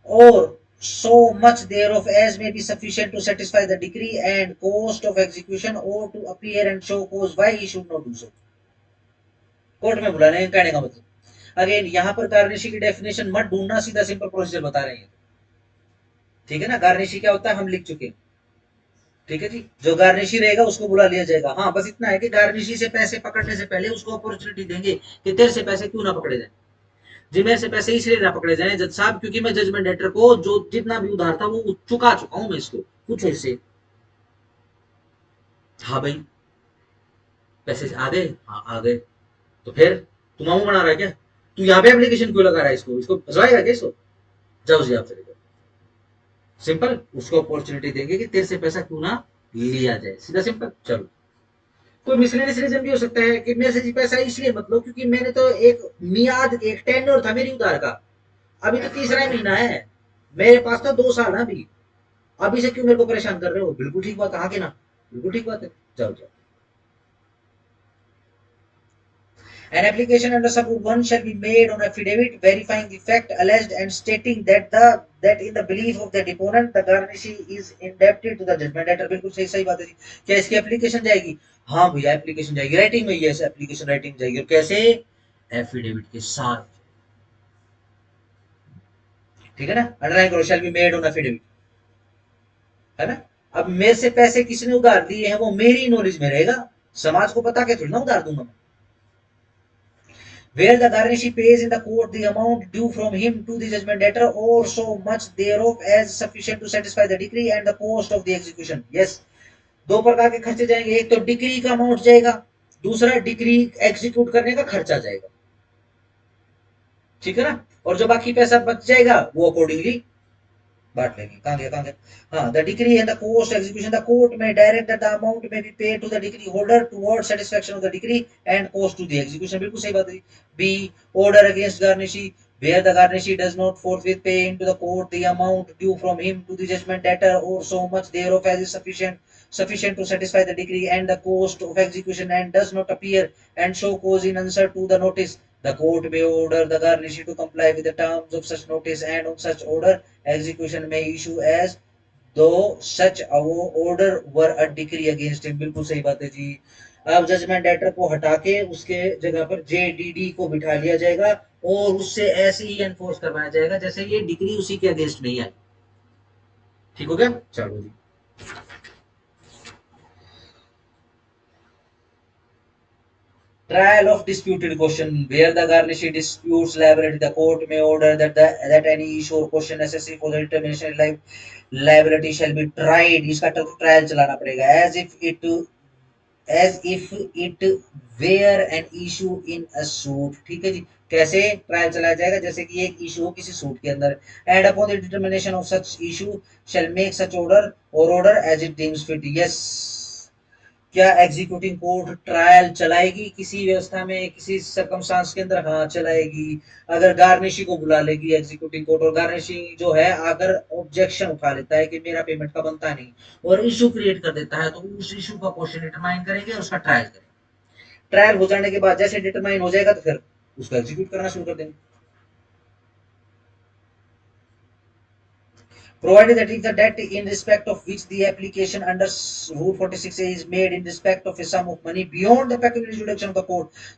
A: or so much thereof as may be sufficient to satisfy the decree and cost of execution, or to appear and show cause why he should not do so। Court में बुलाने हैं, कहने का मतलब। अगेन यहाँ पर गार्निशी की डेफिनेशन मत ढूंढना, सीधा सिंपल प्रोसीजर बता रहे हैं। ठीक है ना, गार्निशी क्या होता है हम लिख चुके हैं। ठीक है जी, जो गार्निशी रहेगा उसको बुला लिया जाएगा। हाँ, बस इतना है कि गार्निशी से पैसे पकड़ने से पहले उसको अपॉर्चुनिटी देंगे कि तेरे से पैसे क्यों ना पकड़े जाए। जी, मेरे से पैसे इसलिए ना पकड़े जाए जज साहब क्योंकि मैं जजमेंट डेटर को जो जितना भी उधार था वो चुका चुका हूं मैं इसको, कुछ ऐसे। हाँ भाई, पैसे आ गए, हाँ आ गए, तो फिर तू मामू बना रहा है क्या, तू यहाँ पे एप्लीकेशन क्यों लगा रहा है, इसको इसको फंसवाएगा क्या इसको, जाओ जी आप चले जाओ। सिंपल, उसको अपॉर्चुनिटी देंगे कि तेरे से पैसा क्यों ना लिया जाए, सीधा सिंपल। चलो, कोई मिसलेनियस रीजन भी हो सकता है कि मेरे से पैसा इसलिए मत लो क्योंकि मैंने तो एक मियाद, एक टेन्योर था मेरी उधार का, अभी तो तीसरा महीना है, मेरे पास तो 2 साल है अभी से क्यों मेरे को परेशान कर रहे हो। बिल्कुल ठीक बात, कहा कि ना, बिल्कुल ठीक बात है। जाओ जाओ। An application under subgroup 1 shall be made on affidavit verifying the fact alleged and stating that in the belief of the deponent the garnishee is indebted to the judgment debtor। बिल्कुल सही सही बात है जी। क्या इसकी एप्लीकेशन जाएगी, हाँ भैया एप्लीकेशन जाएगी, राइटिंग में, यस एप्लीकेशन राइटिंग जाएगी, और कैसे, एफिडेविट के साथ। ठीक है ना, अंडरलाइन करो, शैल बी मेड ऑन एफिडेविट, है ना। अब मेरे से पैसे किसने उधार दिए हैं वो मेरी नॉलेज में रहेगा, समाज को पता के थोड़ी ना उधार दूंगा मैं। Where the garnishee pays in the court the amount due from him to the judgment debtor or so much thereof as sufficient to satisfy the decree and the cost of the execution. Yes, दो प्रकार के खर्चे जाएंगे, एक तो डिक्री का अमाउंट जाएगा, दूसरा डिक्री एग्जीक्यूट करने का खर्चा जाएगा, ठीक है ना। और जो बाकी पैसा बच जाएगा वो अकॉर्डिंगली बांट लेंगे। कहाँ गया, हाँ, the decree and the cost execution the court may direct that the amount may be paid to the decree holder toward satisfaction of the decree and cost to the execution. बिल्कुल सही बात है। B, order against garnishee where the garnishee does not forthwith pay into the court the amount due from him to the judgment debtor or so much thereof as is sufficient to satisfy the decree and the cost of execution and does not appear and show cause in answer to the notice, the court may order the garnishee to comply with the terms of such notice and on such order execution may issue as though such order were a decree against him। बिल्कुल सही बात है जी। अब जजमेंट डेटर को हटा के उसके जगह पर जेडीडी को बिठा लिया जाएगा और उससे ऐसे ही एनफोर्स करवाया जाएगा जैसे ये डिग्री उसी के अगेंस्ट नहीं आई। ठीक हो गया, चलो जी। Trial of disputed question where the garnishee disputes liability, the court may order that any issue or question necessary for the determination of liability shall be tried। इसका ट्रायल चलाना पड़ेगा as if it were an issue in a suit। ठीक है जी, कैसे ट्रायल चलाया जाएगा, जैसे कि एक इशू हो किसी सूट के अंदर। And upon the determination of such issue shall make such order as it deems fit. Yes, क्या एग्जीक्यूटिंग कोर्ट ट्रायल चलाएगी किसी व्यवस्था में, किसी सर्कमस्टांस के अंदर? हाँ चलाएगी। अगर गार्निशी को बुला लेगी एग्जीक्यूटिव कोर्ट और गार्निशी जो है अगर ऑब्जेक्शन उठा लेता है कि मेरा पेमेंट का बनता नहीं और इशू क्रिएट कर देता है, तो उस इशू का क्वेश्चन डिटरमाइन करेंगे और उसका ट्रायल करेंगे। ट्रायल हो जाने के बाद जैसे डिटरमाइन हो जाएगा तो फिर उसको एग्जीक्यूट करना शुरू कर देंगे। Provided that if the debt in respect of which the application under Rule 46A is made in respect of a sum of money beyond the pecuniary jurisdiction of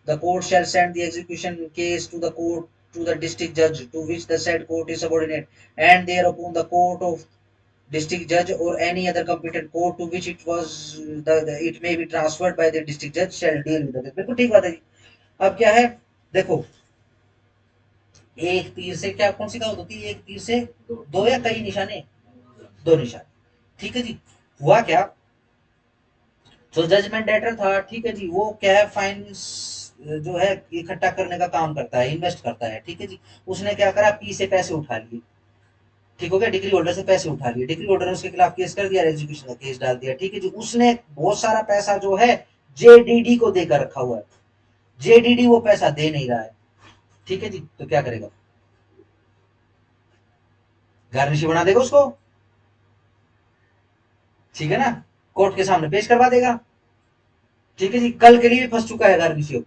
A: the court shall send the execution case to the court to the district judge to which the said court is subordinate, and thereupon the court of district judge or any other competent court to which it may be transferred by the district judge shall deal with it। बिल्कुल ठीक बात है जी। अब क्या है, देखो, एक तीर से क्या, कौन सी कहावत होती है, एक तीर से दो या कई निशाने, दो निशाने। ठीक है जी, हुआ क्या, तो जजमेंट डेटर था, ठीक है जी, वो क्या है, फाइनेंस जो है इकट्ठा करने का काम करता है, इन्वेस्ट करता है। ठीक है जी, उसने क्या करा, पी से पैसे उठा लिए। ठीक हो गया, डिग्री होल्डर से पैसे उठा लिए, डिग्री होल्डर ने उसके खिलाफ केस कर दिया, एग्जीक्यूशन का केस डाल दिया। ठीक है जी, उसने बहुत सारा पैसा जो है जेडीडी को देकर रखा हुआ है, जेडीडी वो पैसा दे नहीं रहा है। ठीक है जी, तो क्या करेगा, गारंटी बना देगा उसको, ठीक है ना, कोर्ट के सामने पेश करवा देगा। ठीक है जी, कल के लिए भी फंस चुका है गारंटी,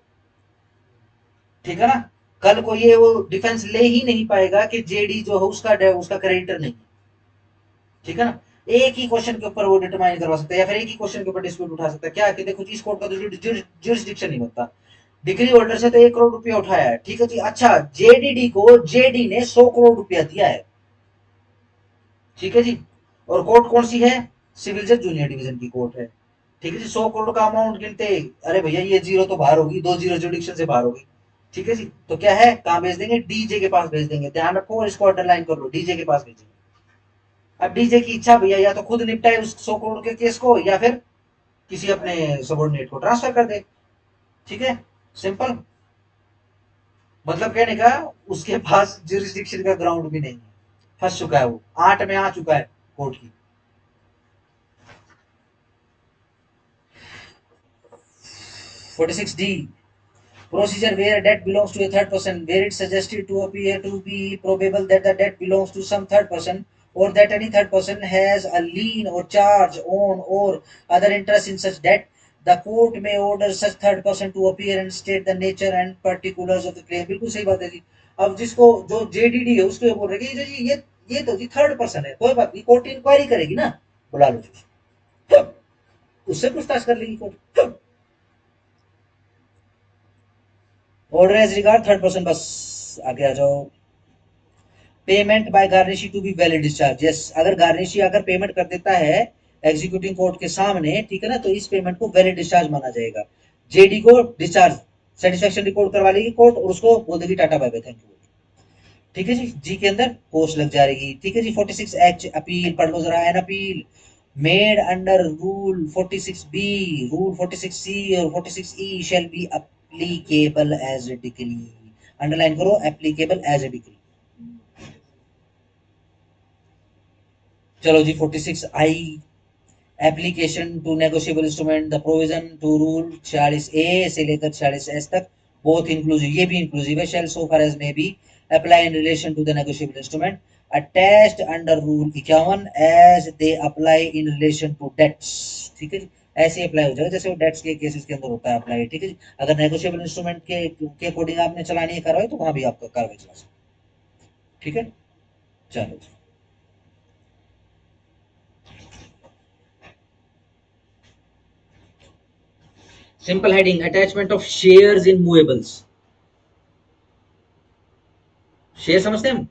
A: ठीक है ना, कल को ये वो डिफेंस ले ही नहीं पाएगा कि जेडी जो है उसका क्रेडिटर नहीं। ठीक है ना, एक ही क्वेश्चन के ऊपर वो डिटरमाइन करवा सकता है या फिर एक ही क्वेश्चन के ऊपर डिस्प्यूट उठा सकता है। क्या कि देखो जी, इस कोर्ट का तो जुरिस्डिक्शन नहीं बनता, डिग्री होल्डर से तो 1 करोड़ रुपया उठाया है। ठीक है जी, अच्छा, जेडीडी को जेडी ने 100 करोड़ रुपया दिया है। ठीक है जी, और कोर्ट कौन सी है, सिविल जज जूनियर डिवीजन की कोर्ट है। ठीक है जी, 100 करोड़ का अमाउंट गिनते, अरे भैया ये जीरो तो बाहर होगी, 2 जीरो जुडिक्शन से बाहर होगी। ठीक है जी, तो क्या है, कहां भेज देंगे, डीजे के पास भेज देंगे। ध्यान रखो और इसको अंडरलाइन कर लो, डीजे के पास भेजेंगे। अब डीजे की इच्छा भैया, या तो खुद निपटाए उस 100 करोड़ के केस को या फिर किसी अपने सबॉर्डिनेट को ट्रांसफर कर दे। ठीक है, सिंपल, मतलब कहने का उसके पास जुरिस्डिक्शन का ग्राउंड भी नहीं है, फंस चुका है वो, आठ में आ चुका है कोर्ट की। 46D, procedure where a debt belongs to a third person, where it suggested to appear to be probable that the debt belongs to some third person or that any third person has a lien or charge on or other interest in such debt, the court may order such third person to appear and state the nature and particulars of the claim। बिल्कुल सही बात है जी। अब जिसको जो जेडीडी है उसको ये बोल रहे हैं कि ये तो जी थर्ड पर्सन है, कोई बात नहीं, कोर्ट इंक्वायरी करेगी ना, बुला लो जी, उससे पूछताछ कर लेगी court. Order as regard third person, बस आगे आ जाओ। Payment by garnishee to be valid discharge, yes, अगर गार्निशी अगर पेमेंट कर देता है एग्जीक्यूटिंग कोर्ट के सामने, ठीक है ना, तो इस पेमेंट को वैलिड डिस्चार्ज माना जाएगा। जेडी को डिस्चार्ज सेटिस्फेक्शन रिकॉर्ड करवा लेगी कोर्ट और उसको बोल देगी tata bye bye thank you. ठीक है जी, जी के अंदर पोस्ट लग जाएगी। ठीक है जी, 46 एच अपील पढ़ लो जरा। An appeal made under rule 46 B, rule 46 C और 46 E shall be applicable as a decree. Underline करो, एप्लीकेबल एज ए डिक्री। चलो जी, 46 I application to negotiable instrument, the provision to rule 46 A से लेकर 46 एस तक बोथ इंक्लूसिव, ये भी इंक्लूसिव है, shall so far as may be apply in relation to the negotiable instrument attached under rule 51 as they apply in relation to debts. ठीक है जी, ऐसे अप्लाई हो जाएगा जैसे वो डेट्स के केसेस के अंदर होता है अप्लाई। ठीक है जी, अगर नेगोशिएबल इंस्ट्रूमेंट के अकॉर्डिंग आपने चलानी है कार्रवाई, तो वहां भी आपका कार्रवाई चला सकते। ठीक है, चलो जी। Simple heading, attachment of shares in movables. Share समझते हैं हम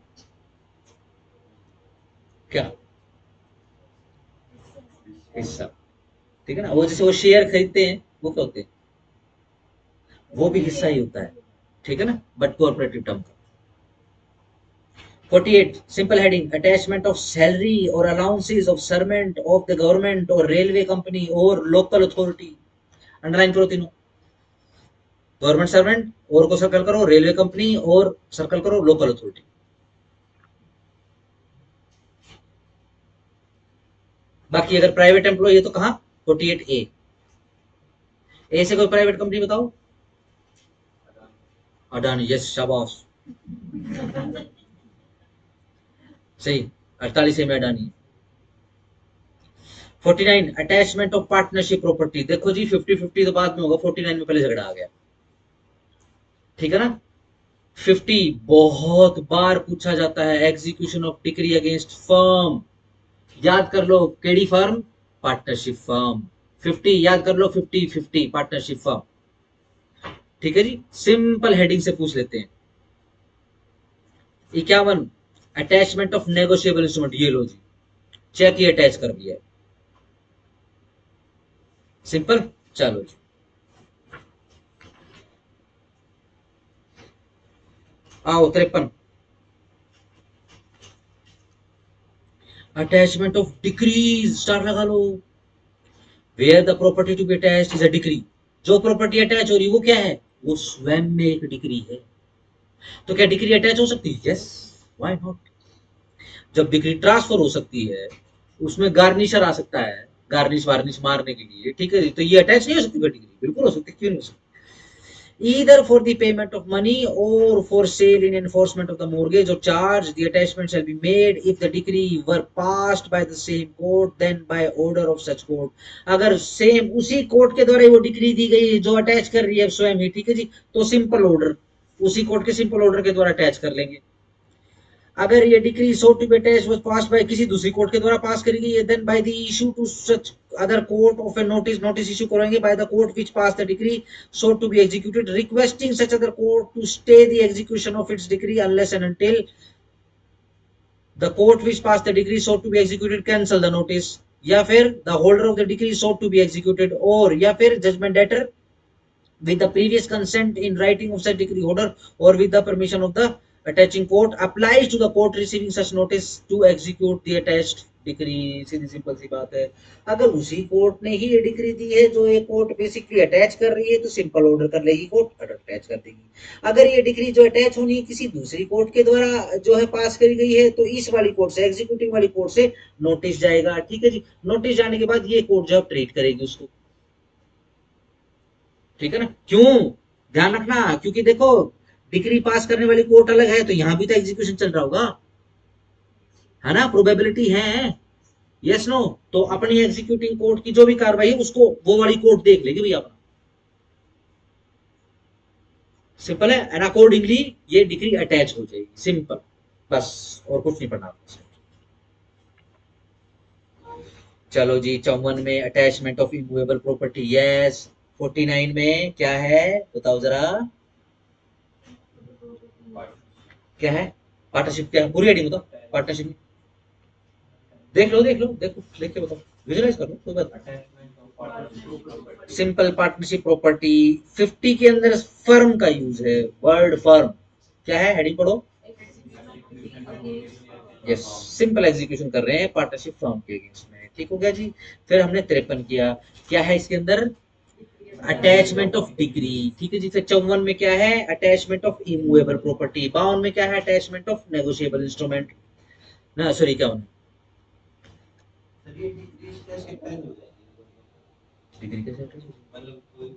A: क्या? हिस्सा। ठीक है ना, वो जैसे वो शेयर खरीदते हैं वो क्या होते हैं, वो भी हिस्सा ही होता है। ठीक है ना, बट कोऑपरेटिव टर्म का। 48 simple heading, attachment of salary or allowances of servant of the government or railway company or local authority. Underline करो तीनों, गवर्नमेंट सर्वेंट और को सर्कल करो, रेलवे कंपनी और सर्कल करो लोकल अथॉरिटी। बाकी अगर प्राइवेट एम्प्लॉय है तो कहां, 48 ए से कोई प्राइवेट कंपनी बताओ। अडानी, यस शाबाश, सही, 48 में Adani. 49 attachment of partnership property. देखो जी, 50-50 तो बाद में होगा, 49 में पहले झगड़ा आ गया। ठीक है ना, 50 बहुत बार पूछा जाता है, execution of decree against firm. याद कर लो, केडी फर्म, पार्टनरशिप फर्म। 50 याद कर लो, 50-50 पार्टनरशिप फर्म। ठीक है जी, सिंपल हेडिंग से पूछ लेते हैं। 51 अटैचमेंट ऑफ नेगोशिएबल इंस्ट्रूमेंट। ये लो जी, चेक ही अटैच कर दिया है, सिंपल। चलो जी, आओ 53 अटैचमेंट ऑफ डिक्रीज, स्टार लगा लो। Where the property to be attached is a decree. जो प्रॉपर्टी अटैच हो रही है वो क्या है, वो स्वयं में एक डिक्री है। तो क्या डिक्री अटैच हो सकती है, यस, व्हाई नॉट। जब डिक्री ट्रांसफर हो सकती है, उसमें गार्निशर आ सकता है, गार्निश वार्निश मारने के लिए, ठीक है, तो ये अटैच नहीं हो सकती डिग्री, बिल्कुल हो सकती, क्यों नहीं हो सकती। Either for the payment of money or for sale in enforcement of the mortgage or charge, the attachment shall be made if the decree were passed by the same court, then by order of such court। अगर सेम उसी कोर्ट के द्वारा वो डिक्री दी गई है जो अटैच कर रही है स्वयं ही, ठीक है जी, तो सिंपल ऑर्डर, उसी कोर्ट के सिंपल ऑर्डर के द्वारा अटैच कर लेंगे। अगर ये decree so to be attached was passed by किसी दूसरी कोर्ट के द्वारा पास करी गई है, then by the issue to such other court of a notice, notice issue करेंगे by the court which pass the decree so to be executed, requesting such other court to stay the execution of it's decree unless and until the court which pass the decree so to be executed cancel the notice, या फिर the holder of the decree so to be executed, और या फिर judgment debtor with the previous consent in writing of such decree order or with the permission of the attaching court applies to the court receiving such notice to execute the attached decree. सीधी सिंपल सी बात है, अगर उसी कोर्ट ने ही ये डिक्री दी है जो ये कोर्ट बेसिकली अटैच कर रही है, तो सिंपल ऑर्डर कर लेगी कोर्ट, अटैच कर देगी। अगर ये डिक्री जो अटैच होनी है किसी दूसरी कोर्ट के द्वारा जो है पास करी गई है, तो इस वाली कोर्ट से, एग्जीक्यूटिव वाली कोर्ट से नोटिस जाएगा। ठीक है जी, नोटिस जाने के बाद ये कोर्ट जो ट्रीट करेगी उसको। ठीक है ना, क्यों, ध्यान रखना, क्योंकि देखो डिग्री पास करने वाली कोर्ट अलग है, तो यहां भी तो एग्जीक्यूशन चल रहा होगा, है ना, प्रोबेबिलिटी है, यस नो। तो अपनी एग्जीक्यूटिंग कोर्ट की जो भी कार्रवाई है उसको वो वाली कोर्ट देख लेगी भैया अपना, सिंपल है, एंड अकॉर्डिंगली ये डिग्री अटैच हो जाएगी, सिंपल, बस और कुछ नहीं पढ़ना। चलो जी, 54 में attachment of immovable property, yes. 49 में क्या है बताओ जरा, क्या है, पार्टनरशिप क्या है, पूरी हेडिंग बताओ पार्टनरशिप। देख लो देख लो, देखो देख के बताओ। विजुलाइज करो कोई बात। सिंपल पार्टनरशिप प्रॉपर्टी 50 के अंदर फर्म का यूज है, वर्ड फर्म क्या है, हेडिंग पढ़ो। यस, सिंपल एग्जीक्यूशन कर रहे हैं पार्टनरशिप फर्म के अगेंस्ट में, ठीक हो गया जी। फिर हमने 53 किया, क्या है इसके अंदर, अटैचमेंट ऑफ डिग्री, ठीक है जी। फिर 54 में क्या है, अटैचमेंट ऑफ इमूवेबल प्रॉपर्टी। 52 में क्या है, अटैचमेंट ऑफ नेगोशिएबल इंस्ट्रूमेंट ना, सॉरी क्या होना, डिग्री कैसे attach होगी?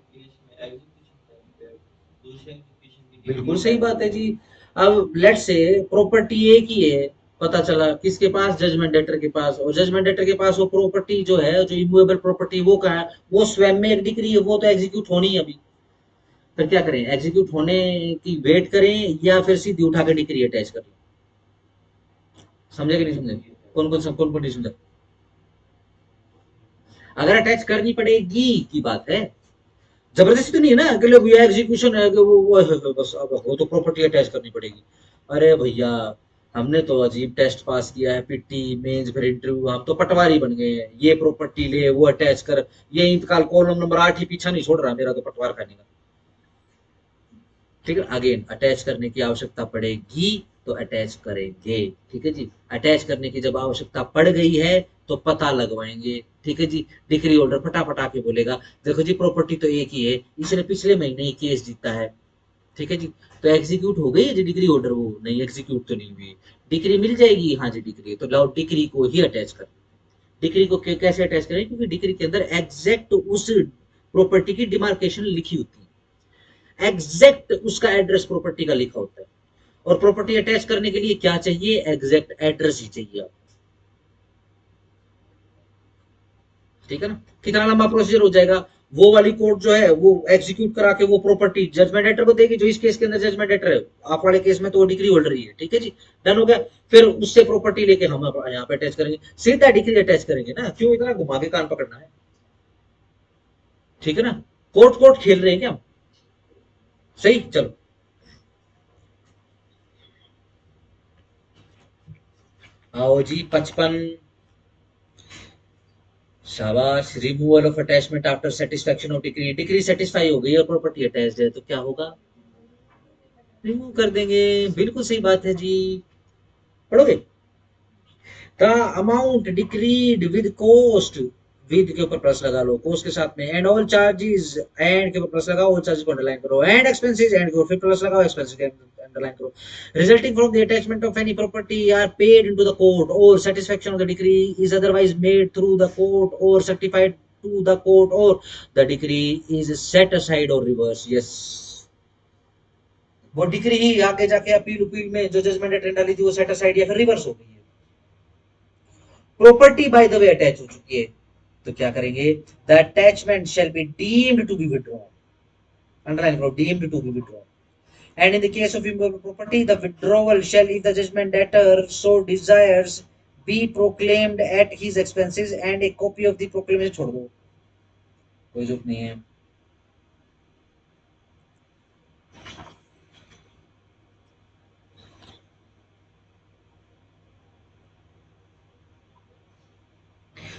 A: बिल्कुल सही बात है जी। अब लेट से प्रॉपर्टी एक ही है, पता चला किसके पास, जजमेंट डेटर के पास, और जजमेंट डेटर के पास वो प्रॉपर्टी जो है, जो इमूवेबल प्रॉपर्टी वो कहाँ है, वो स्वयं में एक डिग्री है, वो तो एग्जीक्यूट होनी है अभी। फिर क्या करें, एग्जीक्यूट होने की वेट करें या फिर सीधी उठा के डिग्री अटैच कर लें? समझे कि नहीं समझे, कौन कौन नहीं समझा। अगर अटैच करनी पड़ेगी की बात है, जबरदस्ती तो नहीं है ना कि लो भैया एग्जीक्यूशन है कि वो बस अब वो तो प्रॉपर्टी अटैच करनी पड़ेगी। अरे भैया, हमने तो अजीब टेस्ट पास किया है, पीटी मेंस फिर इंटरव्यू, हम तो पटवारी बन गए हैं, ये प्रॉपर्टी ले वो अटैच कर, ये इंतकाल कॉलम नंबर 8 ही पीछा नहीं छोड़ रहा मेरा तो पटवार खाने का। ठीक है, अगेन अटैच करने की आवश्यकता पड़ेगी तो अटैच करेंगे, ठीक है जी। अटैच करने की जब आवश्यकता पड़ गई है तो पता लगवाएंगे, ठीक है जी। डिग्री होल्डर फटाफटा के बोलेगा, देखो जी प्रॉपर्टी तो एक ही है, इसने पिछले महीने ही केस जीता है, ठीक है जी। तो एग्जीक्यूट हो गई है जी डिग्री ऑर्डर, वो नहीं एग्जीक्यूट तो नहीं हुई, डिग्री मिल जाएगी, हाँ जी डिग्री, तो लाओ डिग्री को ही अटैच कर। डिग्री को कैसे अटैच करें, क्योंकि डिग्री के अंदर एग्जैक्ट उस प्रॉपर्टी की डिमार्केशन लिखी होती है, एग्जैक्ट उसका एड्रेस प्रॉपर्टी का लिखा होता है, और प्रॉपर्टी अटैच करने के लिए क्या चाहिए, एग्जैक्ट एड्रेस ही चाहिए आपको, ठीक है ना। कितना लंबा प्रोसीजर हो जाएगा, वो वाली कोर्ट जो है वो एग्जीक्यूट करा के वो प्रॉपर्टी जजमेंट डेटर को देगी, जो इस केस के अंदर जजमेंट डेटर है, आप वाले केस में तो वो डिग्री होल्डर ही है, ठीक है जी। डन हो गया। फिर उससे प्रॉपर्टी लेके हम यहाँ पे अटैच करेंगे, सीधा डिग्री अटैच करेंगे ना, क्यों इतना घुमा के कान पकड़ना है, ठीक है ना। कोर्ट कोर्ट खेल रहे हैं क्या हम, सही चलो। आओ जी 55, शाबाश, removal of attachment after satisfaction of degree, degree satisfy हो गई और प्रॉपर्टी अटैच्ड है तो क्या होगा, रिमूव कर देंगे, बिल्कुल सही बात है जी। पढ़ोगे, the amount decreed with cost, with के ऊपर प्लस लगा लो, कोस्ट के साथ में, एंड ऑल चार्जेस, एंड के ऊपर प्लस लगाओ, ऑल चार्जेस को अंडरलाइन करो, एंड एक्सपेंसेस, एंड के ऊपर फिर प्लस लगाओ, एक्सपेंसेस के अंडरलाइन करो, resulting from the attachment of any property are paid into the court or satisfaction of the decree is otherwise made through the court or certified to the court or the decree is set aside or reversed. Yes, वो डिक्री ही आगे जाके अपील उपील में जो जजमेंट अटेंड डाली थी वो सेट असाइड या फिर रिवर्स हो गई है। Property by the way attach हो चुकी है, तो क्या करेंगे, the attachment shall be deemed to be withdrawn, underline करो, deemed to be withdrawn, and in the case of immovable property the withdrawal shall, if the judgment debtor so desires, be proclaimed at his expenses, and a copy of the proclamation छोड़ दो, कोई जरूरत नहीं है।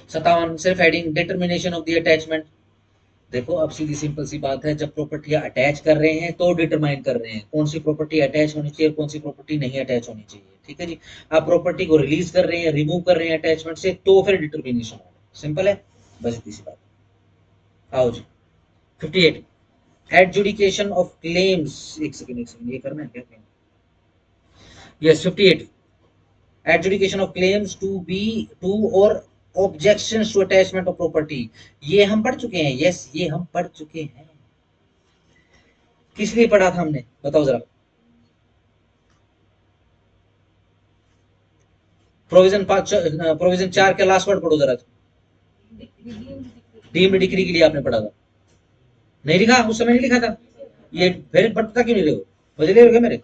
A: 57 सिर्फ heading determination of the attachment. देखो अब सीधी सिंपल सी बात है, जब प्रॉपर्टी अटैच कर रहे हैं तो डिटरमाइन कर रहे हैं कौन सी प्रॉपर्टी अटैच होनी चाहिए, कौन सी प्रॉपर्टी नहीं अटैच होनी चाहिए, ठीक है जी। आप प्रॉपर्टी को रिलीज कर रहे हैं, रिमूव कर रहे हैं अटैचमेंट से, तो फिर डिटर्मिनेशन होगा, सिंपल है, बस इतनी सी बात। आओ जी 58, एडजुडिकेशन ऑफ क्लेम्स, एक सेकंड ये करना है क्या, yes 58, adjudication of claims to be to or objections to attachment of property, ये हम पढ़ चुके हैं, यस ये हम पढ़ चुके हैं। किस लिए पढ़ा था हमने, बताओ जरा। प्रोविजन 5, प्रोविजन 4 के लास्ट वर्ड पढ़ो जरा, डीम्ड डिग्री के लिए आपने पढ़ा था, नहीं लिखा उस समय, नहीं लिखा था, ये फिर पढ़ता क्यों नहीं रहे हो, बदले हो गए मेरे।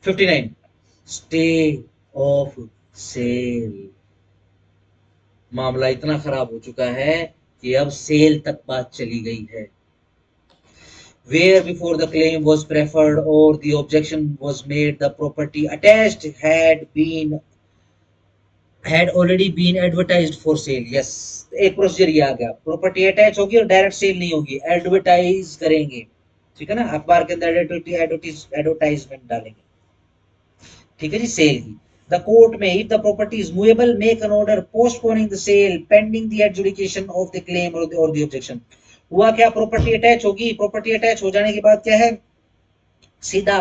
A: 59, स्टे ऑफ सेल, मामला इतना खराब हो चुका है कि अब सेल तक बात चली गई है। Where before the claim was preferred or the objection was made, the property attached had been had already been advertised for sale. Yes, एक प्रोसीजर ये आ गया, प्रॉपर्टी अटैच होगी और डायरेक्ट सेल नहीं होगी, एडवर्टाइज करेंगे, ठीक है ना, अखबार के अंदर एडवर्टाइजमेंट डालेंगे, ठीक है जी, सेल की। The court may if the property is movable make an order postponing the sale pending the adjudication of the claim or the objection. हुआ क्या, प्रॉपर्टी अटैच होगी, प्रॉपर्टी अटैच हो जाने के बाद क्या है, सीधा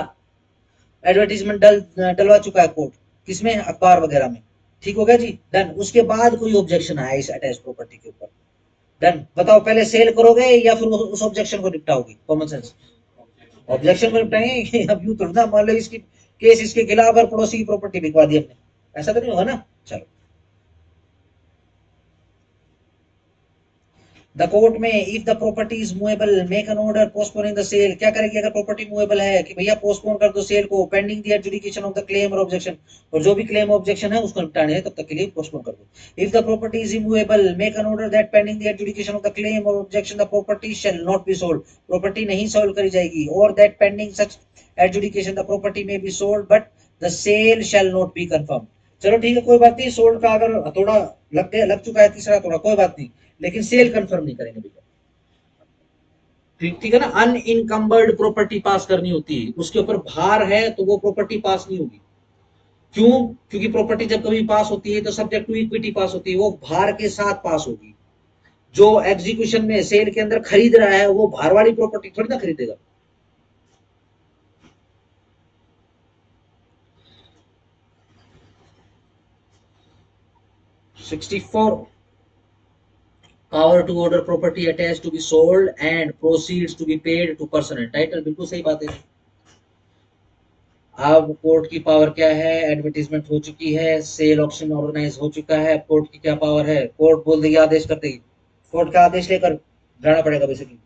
A: एडवर्टीजमेंट डलवा चुका है कोर्ट, किसमें, अखबार वगैरह में, ठीक हो गया जी, डन। उसके बाद कोई ऑब्जेक्शन आया इस अटैच प्रॉपर्टी के ऊपर, डन। बताओ पहले सेल करोगे या फिर उस ऑब्जेक्शन को निपटाओगे, कॉमन सेंस, ऑब्जेक्शन को निपटाएंगे। अब यूं थोड़ा ना, मान लो इसकी केस इसके खिलाफ और पड़ोसी की प्रॉपर्टी बिकवा दी अपने, ऐसा तो नहीं होगा ना। चलो, the court may if the property is movable make an order postponing the sale. क्या करेगी अगर प्रॉपर्टी मूवेबल है कि भैया पोस्टपोन कर दो सेल को, pending the adjudication of the claim or objection, और जो भी क्लेम ऑब्जेक्शन है उसको निपटाने हैं तब तक के लिए पोस्टपोन कर दो। If the property is immovable make an order that pending the adjudication of the claim or objection the property shall not be sold. Property नहीं सोल्ड करी जाएगी, और that pending such adjudication the property may be sold but the sale shall not be confirm. चलो ठीक है, कोई बात नहीं, सोल्ड का अगर थोड़ा लग गया, लग चुका है तीसरा थोड़ा, कोई बात नहीं, लेकिन सेल कंफर्म नहीं करेंगे भैया, ठीक, ठीक है ना। अनइनकम्बर्ड प्रॉपर्टी पास करनी होती है, उसके ऊपर भार है तो वो प्रॉपर्टी पास नहीं होगी। क्यों, क्योंकि प्रॉपर्टी जब कभी पास होती है तो सब्जेक्ट टू इक्विटी पास होती है, वो भार के साथ पास होगी। जो एग्जीक्यूशन में सेल के अंदर खरीद रहा है वो भार वाली प्रॉपर्टी थोड़ी ना खरीदेगा। 64, power to order property attach to be sold and proceeds to be paid to person and title, बिल्कुल सही बात है। अब कोर्ट की पावर क्या है, एडवर्टीजमेंट हो चुकी है, सेल ऑप्शन ऑर्गेनाइज हो चुका है, कोर्ट की क्या पावर है, कोर्ट बोल देगी आदेश कर देगी, कोर्ट का आदेश लेकर जाना पड़ेगा बेसिकली।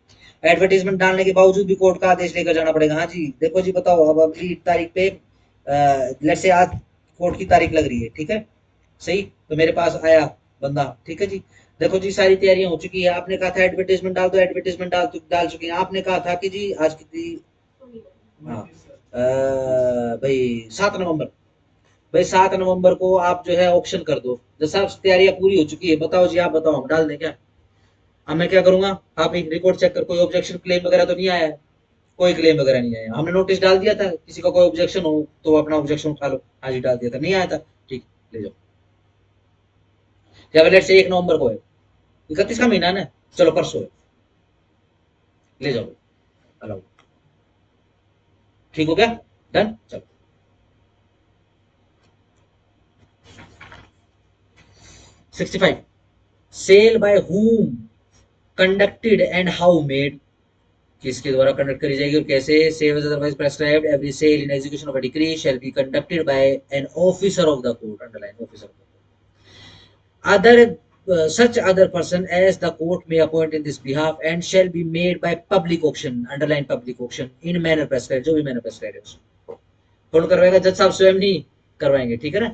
A: एडवर्टीजमेंट डालने के बावजूद भी कोर्ट का आदेश लेकर जाना पड़ेगा। हाँ जी, देखो जी, बताओ अब अगली तारीख पे, लेट से आज कोर्ट की तारीख लग रही है, ठीक है, सही, तो मेरे पास आया बंदा, ठीक है जी, देखो जी सारी तैयारियां हो चुकी है, आपने कहा था एडवर्टीजमेंट डाल दो, एडवर्टीजमेंट डाल चुकी है, आपने कहा था कि जी आज की, हाँ, भाई 7 नवंबर, भाई 7 नवंबर को आप जो है ऑप्शन कर दो, जब सब तैयारियां पूरी हो चुकी है, बताओ जी, आप बताओ हम डाल दें क्या। अब मैं क्या करूंगा, आप एक रिकॉर्ड चेक कर, कोई ऑब्जेक्शन क्लेम वगैरह तो नहीं आया है, कोई क्लेम वगैरह नहीं आया, हमने नोटिस डाल दिया था, किसी का कोई ऑब्जेक्शन हो तो अपना ऑब्जेक्शन उठा लो, आज ही डाल दिया था, नहीं आया था, ठीक, ले जाओ। या लेट से 1 नवंबर को है, 31 का महीना है ना, चलो परसों है, ले जाओ, अलाउ, ठीक हो गया, डन, चलो। 65, sale by whom conducted and how made, किसके द्वारा कंडक्ट करी जाएगी और कैसे, save as otherwise prescribed, every sale in execution of a decree shall be conducted by an officer of the court, underline officer of the court, other such other person as the court may appoint in this behalf and shall be made by public auction, underline public auction, in manner prescribed, जो भी मैंने prescribed है उसको कौन करवाएगा, जज साहब स्वयं नहीं करवाएंगे, ठीक है ना,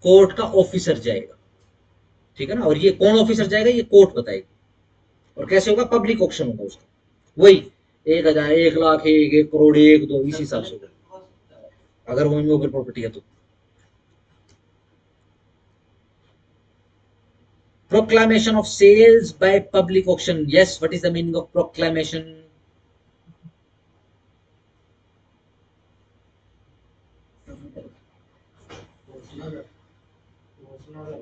A: कोर्ट का ऑफिसर जाएगा, ठीक है ना, और ये कौन ऑफिसर जाएगा ये कोर्ट बताएगी, और कैसे होगा, पब्लिक ऑक्शन होगा उसका, वही 1,000, 1,00,000, 1 करोड़, 1, 2 इसी हिसाब से होगा, अगर वो इमूवेबल प्रॉपर्टी है तो। Proclamation of sales by public auction. Yes, what is the meaning of proclamation?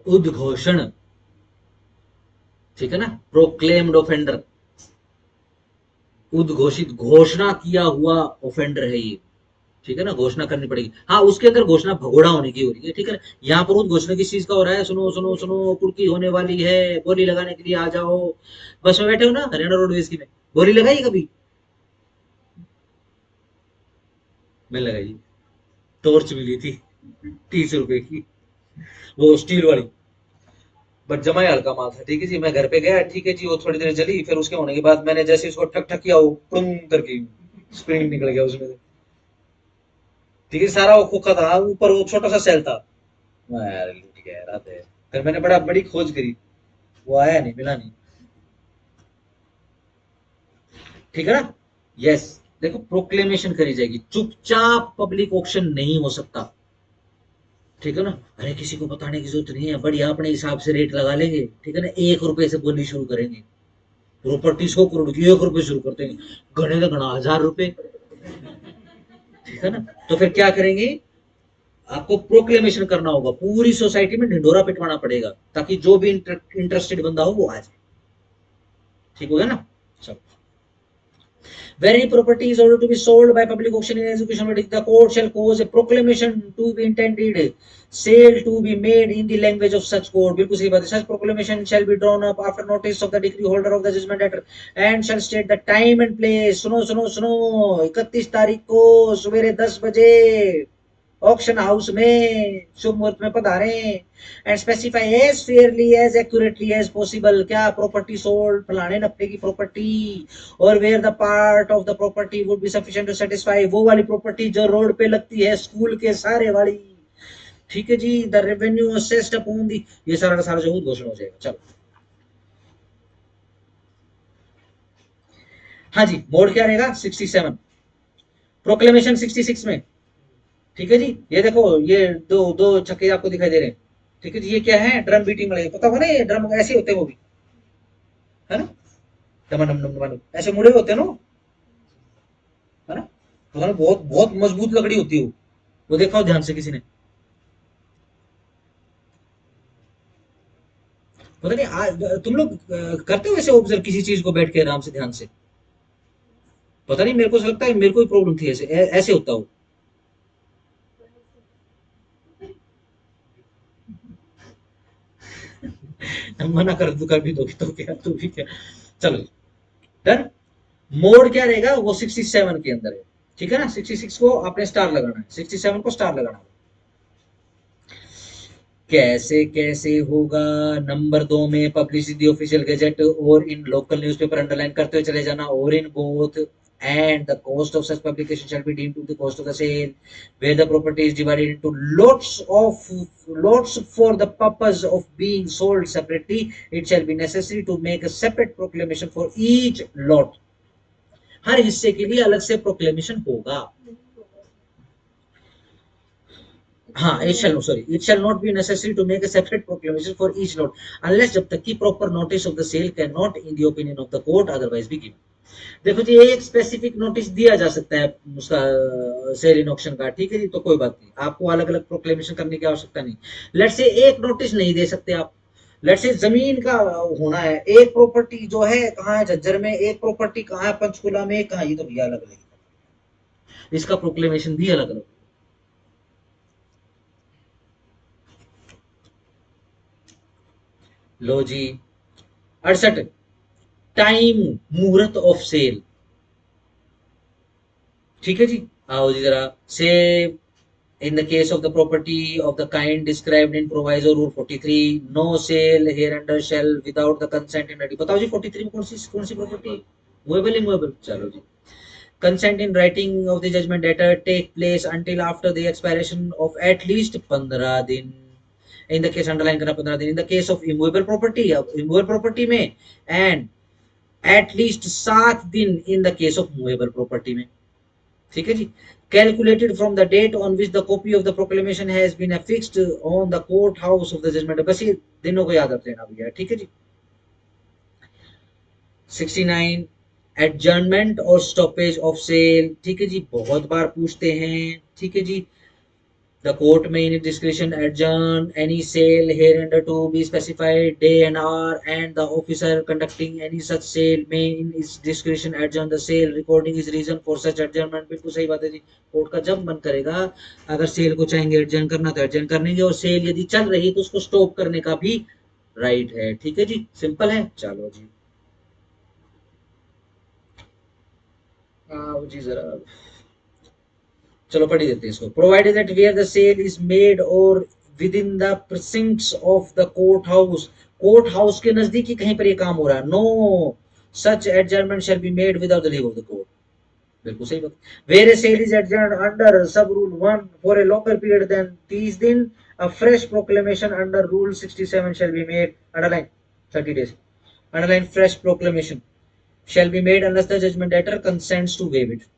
A: उद्घोषण, ठीक है ना, प्रोक्लेम्ड ऑफेंडर, उद्घोषित, घोषणा किया हुआ ऑफेंडर है ये, ठीक है ना, घोषणा करनी पड़ेगी। हाँ, उसके अंदर घोषणा भगोड़ा होने की हो रही है, ठीक है ना, यहाँ पर उद्घोषणा किस चीज का हो रहा है, सुनो सुनो सुनो, कुर्की होने वाली है, बोली लगाने के लिए आ जाओ, बस में बैठे हो ना हरियाणा रोडवेज की में, बोली लगाई कभी, मैं लगाई, टॉर्च मिली थी 30 रुपए की, वो स्टील वाली, बट जमा ही हल्का माल था, ठीक है जी, मैं घर पे गया, ठीक है जी, वो थोड़ी देर चली, फिर उसके होने के बाद मैंने जैसे उसको ठक ठक किया, वो पुंग करके स्प्रिंग निकल गया उसमें से, ठीक है, सारा वो खोखा था, ऊपर वो छोटा सा सेल था, मैं यार लूट गया रात है, फिर मैंने बड़ा बड़ी खोज करी, वो आया नहीं, मिला नहीं, ठीक है ना, यस। देखो प्रोक्लेमेशन करी जाएगी, चुपचाप पब्लिक ऑक्शन नहीं हो सकता, ठीक है ना। अरे किसी को बताने की जरूरत नहीं है, बढ़िया अपने हिसाब से रेट लगा लेंगे, ठीक है ना, 1 रुपए से बोलनी शुरू करेंगे। प्रॉपर्टी 100 करोड़ की 1 रुपए शुरू करते हैं, घने का घना 1000 रुपए, ठीक है ना। तो फिर क्या करेंगे, आपको प्रोक्लेमेशन करना होगा, पूरी सोसाइटी में ढिंडोरा पिटवाना पड़ेगा, ताकि जो भी इंटरेस्टेड बंदा हो वो आ जाए, ठीक हो गया ना। चलो, where any property is ordered to be sold by public auction in execution verdict, the court shall cause a proclamation to be intended sale to be made in the language of such court. बिल्कुल सही बात है। Such proclamation shall be drawn up after notice of the decree holder of the judgment letter and shall state the time and place. सुनो सुनो सुनो, 31 तारीख को सवेरे 10 बजे ऑक्शन हाउस में शुभ मुहूर्त में पधारे, and specify as fairly as accurately as possible, क्या प्रॉपर्टी सोल्ड फलाने नफ्ते की प्रॉपर्टी, और where the part of the property would be sufficient to satisfy, वो वाली प्रॉपर्टी जो रोड पे लगती है स्कूल के सारे वाली, ठीक है जी। The revenue assessed upon the, ये सारा का सारा जो घोषणा हो जाएगा। चलो, हाँ जी, मोड क्या रहेगा 67, प्रोक्लेमेशन 66 में, ठीक है जी। ये देखो, ये दो दो छक्के आपको दिखाई दे रहे हैं, ठीक है जी। ये क्या है, ड्रम बीटिंग वाले, पता होगा ना, ये ड्रम ऐसे होते हैं वो भी, है ना, डम डम डम डम, ऐसे मुड़े होते हैं ना, है ना। पता नहीं, बहुत बहुत मजबूत लकड़ी होती है वो देखा हो ध्यान से किसी ने, पता नहीं तुम लोग करते हो ऐसे ऑब्जर्व किसी चीज को बैठ के आराम से ध्यान से, पता नहीं, मेरे को ऐसा लगता है मेरे को ही प्रॉब्लम थी, ऐसे ऐसे होता हो। मना कर दू, कर भी दोगे तो क्या, तू भी क्या। चलो, डन। मोड क्या रहेगा, वो 67 के अंदर है, ठीक है ना। 66 को आपने स्टार लगाना है, 67 को स्टार लगाना है। कैसे कैसे होगा, नंबर 2 में पब्लिश द ऑफिशियल गजेट और इन लोकल न्यूज़पेपर, अंडरलाइन करते हुए चले जाना, और in both and the cost of such publication shall be deemed to the cost of the sale, where the property is divided into lots for the purpose of being sold separately, it shall be necessary to make a separate proclamation for each lot, हर हिस्से के लिए अलग से प्रोक्लेमेशन होगा। हाँ, it shall not be necessary to make a separate proclamation for each lot unless, जब तक कि proper notice of the sale cannot in the opinion of the court otherwise be given। देखो जी, एक स्पेसिफिक नोटिस दिया जा सकता है उसका, सेल इन ऑक्शन का, ठीक है जी। तो कोई बात नहीं, आपको अलग अलग प्रोक्लेमेशन करने की आवश्यकता नहीं। लेट से एक नोटिस नहीं दे सकते आप, लेट से जमीन का होना है, एक प्रॉपर्टी जो है कहाँ है झज्जर में, एक प्रॉपर्टी कहाँ है पंचकुला में, कहाँ, ये तो भैया अलग अलग, इसका प्रोक्लेमेशन भी अलग अलग। लो जी, 68, टाइम, मुहूर्त ऑफ सेल, ठीक है जी। आओ जी जरा से, in the case of the property of the kind described in proviso rule 43, no sale hereunder shall without the consent in writing, बताओ जी 43 में कौन सी प्रॉपर्टी, मूवेबल इमूवेबल, चलो जी। Consent in writing of the judgment debtor take place until after the expiration of at least 15 दिन, इन द केस अंडरलाइन करना 15 दिन, in the case of immovable property, immovable property में, एंड एट लीस्ट 7 दिन in the case of movable property में, ठीक है जी। Calculated from the date on which the copy of the proclamation has been affixed on the court house of the judgment, बस ये दिनों को याद रख लेना भैया, ठीक है जी। 69, एडजर्नमेंट और स्टॉपेज ऑफ सेल, ठीक है जी, बहुत बार पूछते हैं, ठीक है जी। The court may in its discretion adjourn any sale hereunder to be specified day and hour, and the officer conducting any such sale may in its discretion adjourn the sale, recording his reason for such adjournment। बिल्कुल सही बात है जी, कोर्ट का जब मन करेगा, अगर सेल को चाहेंगे एडजर्न करना तो एडजर्न कर लेंगे, और सेल यदि चल रही है तो उसको स्टॉप करने का भी राइट है, ठीक है जी, सिंपल है। चलो जी, आओ जी जरा, चलो पढ़ ही देते हैं इसको। Provided that where the sale is made or within the precincts of the court house के नजदीक ही कहीं पर ये काम हो रहा है, no such adjournment shall be made without the leave of the court, बिल्कुल सही बात। Where a sale is adjourned under sub rule 1 for a longer period than 30 दिन, a fresh proclamation under rule 67 shall be made, underline 30 days, underline fresh proclamation shall be made unless the judgment debtor consents to waive it,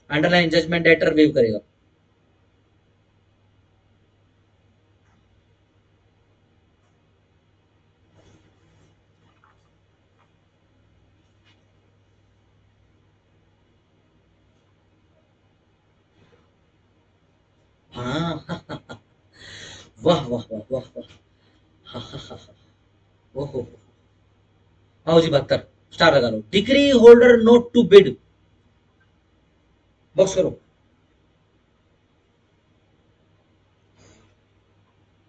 A: underline judgment debtor waive करेगा। हाँ वाह वाह वाह वाह वाह। हाँ हाँ हाँ हाँ। ओहो। आओ जी 72 स्टार लगा लो। Decree holder not to bid, box करो।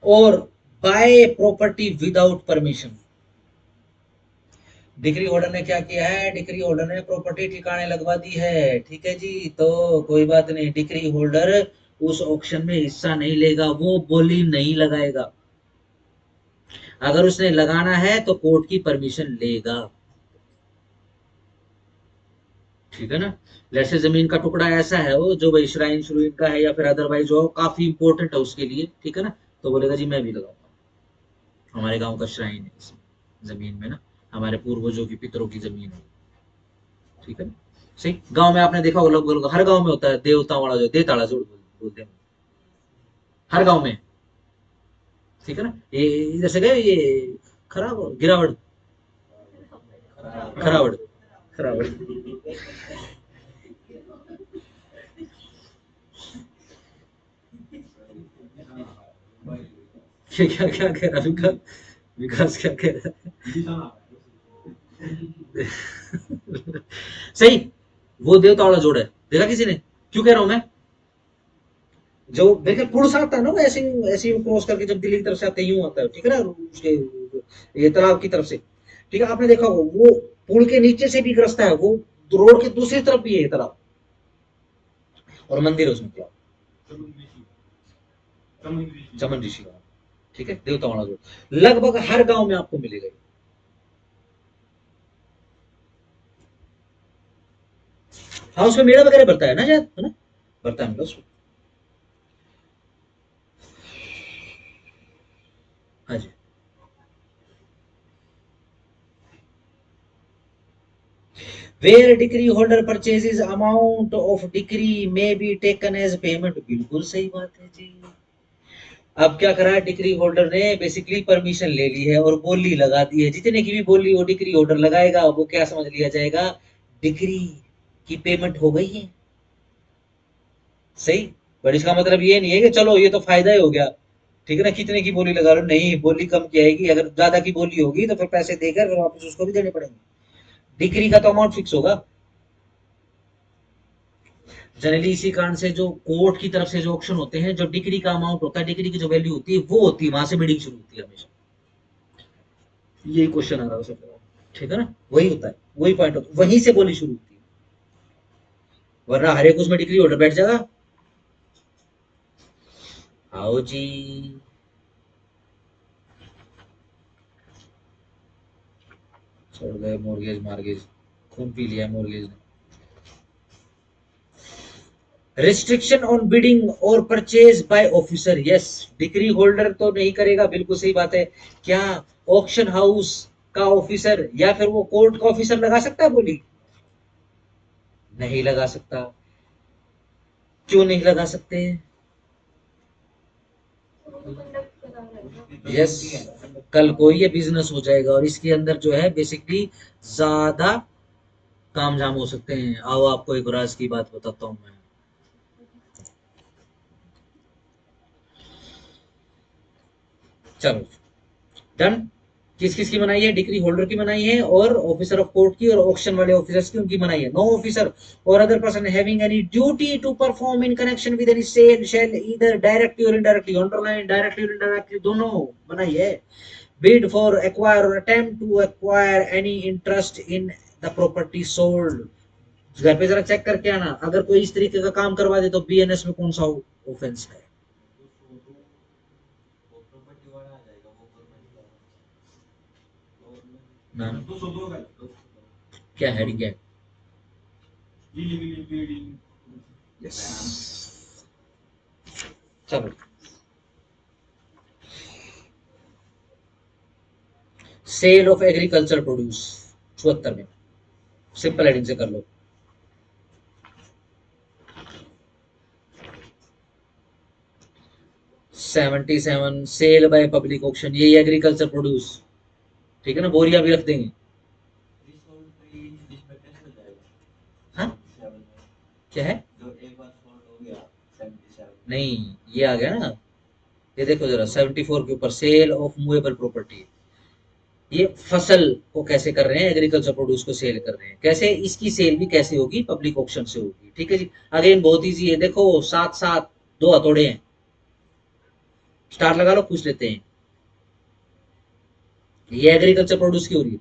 A: Or buy property without permission. Decree holder ने क्या किया है, डिग्री होल्डर ने प्रॉपर्टी ठिकाने लगवा दी है, ठीक है जी। तो कोई बात नहीं, डिग्री होल्डर उस ऑक्शन में हिस्सा नहीं लेगा, वो बोली नहीं लगाएगा। अगर उसने लगाना है तो कोर्ट की परमिशन लेगा, ठीक है ना। जैसे जमीन का टुकड़ा ऐसा है वो जो भाई श्राइन श्रुइन का है या फिर अदरवाइज जो काफी इंपॉर्टेंट है उसके लिए, ठीक है ना, तो बोलेगा जी मैं भी लगाऊंगा। हमारे गांव का श्राइन है इस जमीन में ना, हमारे पूर्वजों की पितरों की जमीन है, ठीक है ना। सही। गांव में आपने देखा होगा, लगभग हर गांव में होता है देवता वाला जो देताड़ा जोड़ बोलते हैं, हर गांव में, ठीक है ना। ये इधर से गए ये खराब गिरावट खरावड़ खरावड़ क्या क्या क्या कह रहा विकास, विकास क्या कह रहा है सही। वो देवता वाला जोड़ है, देखा किसी ने, क्यों कह रहा हूं मैं, जो देखिए पुरुष आता है ना वो ऐसे ऐसे क्रॉस करके जब दिल्ली की तरफ से आते यूं आता है, ठीक है ना, उसके ये तालाब की तरफ से, ठीक है। आपने देखा होगा वो पुल के नीचे से भी रास्ता है, वो रोड के दूसरी तरफ भी है ये तालाब, और मंदिर है उसमें क्या, चमन ऋषि का, ठीक है, देवता वाला जोड़ लगभग हर गांव में आपको मिलेगा। हाँ उसमें मेला वगैरह बढ़ता है ना शायद, है ना, बढ़ता है मेला उसमें। हाँ जी। Where decree holder purchases amount of decree may be taken as payment, बिल्कुल सही बात है जी। अब क्या करा है डिग्री होल्डर ने, बेसिकली परमिशन ले ली है और बोली लगा दी है, जितने की भी बोली वो डिग्री होल्डर लगाएगा वो क्या समझ लिया जाएगा, डिग्री की पेमेंट हो गई है, सही। पर इसका मतलब ये नहीं है कि चलो ये तो फायदा ही हो गया, ठीक है ना, कितने की बोली लगा रहे हो, नहीं बोली कम की आएगी, अगर ज्यादा की बोली होगी तो फिर पैसे देकर फिर वापस उसको भी देने पड़ेंगे। डिग्री का तो अमाउंट फिक्स होगा। जनरली इसी कारण से जो कोर्ट की तरफ से जो ऑप्शन होते हैं, जो डिग्री का अमाउंट होता है, डिग्री की जो वैल्यू होती है वो होती है, वहां से बिडिंग शुरू होती है हमेशा। यही क्वेश्चन आ रहा है सबसे, ठीक है ना, वही होता है, वही पॉइंट होता है, वहीं से बोली शुरू होती है, वरना हर एक उसमें डिग्री होल्डर बैठ जाएगा। आओ जी। छोड़ गए मोर्गेज मार्गेज, खून पी लिया मोर्गेज ने। रिस्ट्रिक्शन ऑन बिडिंग और purchase by officer, yes. Degree holder तो नहीं करेगा, बिल्कुल सही बात है। क्या ऑक्शन हाउस का ऑफिसर या फिर वो कोर्ट का ऑफिसर लगा सकता है बोली, नहीं लगा सकता। क्यों नहीं लगा सकते, यस, कल को ये बिजनेस हो जाएगा और इसके अंदर जो है बेसिकली ज्यादा काम जाम हो सकते हैं। आओ आपको एक राज की बात बताता हूँ मैं। चलो डन। किस किस की मनाई है, डिग्री होल्डर की मनाई है और ऑफिसर ऑफ कोर्ट की और ऑक्शन वाले ऑफिसर्स की उनकी मनाई है। No officer or other person having any duty to perform in connection with any sale shall either directly or indirectly, underline directly or indirectly दोनों मनाई है, bid for acquire or attempt to acquire any interest in the property sold। घर पे जरा चेक करके आना, अगर कोई इस तरीके का काम करवा दे तो बीएनएस में कौन सा ऑफेंस है। ना क्या हेडिंग क्या है, यस। चलो सेल ऑफ एग्रीकल्चर प्रोड्यूस 74 में, सिंपल हेडिंग से कर लो। 77 सेल बाय पब्लिक ऑक्शन, ये एग्रीकल्चर प्रोड्यूस, ठीक है ना, बोरिया भी रख देंगे। हाँ क्या है, नहीं, ये आ गया ना, ये देखो जरा 74 के ऊपर सेल ऑफ मूवेबल प्रॉपर्टी। ये फसल को कैसे कर रहे हैं, एग्रीकल्चर प्रोड्यूस को सेल कर रहे हैं, कैसे, इसकी सेल भी कैसे होगी, पब्लिक ऑक्शन से होगी। ठीक है जी। अगेन बहुत इजी है, देखो साथ साथ दो हथौड़े हैं, स्टार लगा लो, पूछ लेते हैं। ये एग्रीकल्चर प्रोड्यूस की हो रही है।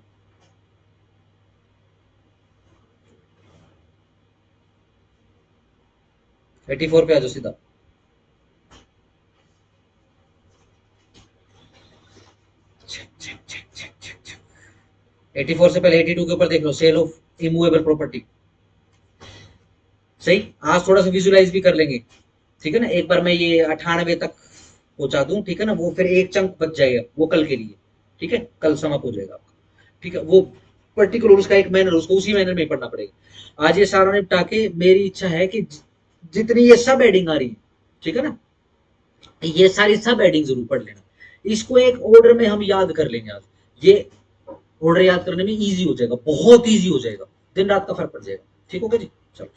A: 84 पे आ जाओ सीधा। Check check check check check check. 84 से पहले 82 के ऊपर देख लो, सेल ऑफ इमूवेबल प्रॉपर्टी। सही, आज थोड़ा सा विजुलाइज भी कर लेंगे। ठीक है ना, एक बार मैं ये 98 तक पहुंचा दूं, ठीक है ना, वो फिर एक चंक बच जाएगा वो कल के लिए। ठीक है, कल समाप्त हो जाएगा आपका। ठीक है, वो पर्टिकुलर उसका एक मैनर, उसको उसी मैनर में पढ़ना पड़ेगा। आज ये सारा निपटा के मेरी इच्छा है कि जितनी ये सब एडिंग आ रही है, ठीक है ना, ये सारी सब एडिंग जरूर पढ़ लेना। इसको एक ऑर्डर में हम याद कर लेंगे आज। ये ऑर्डर याद करने में इजी हो जाएगा, बहुत इजी हो जाएगा, दिन रात का फर्क पड़ जाएगा। ठीक होगा जी, चलो।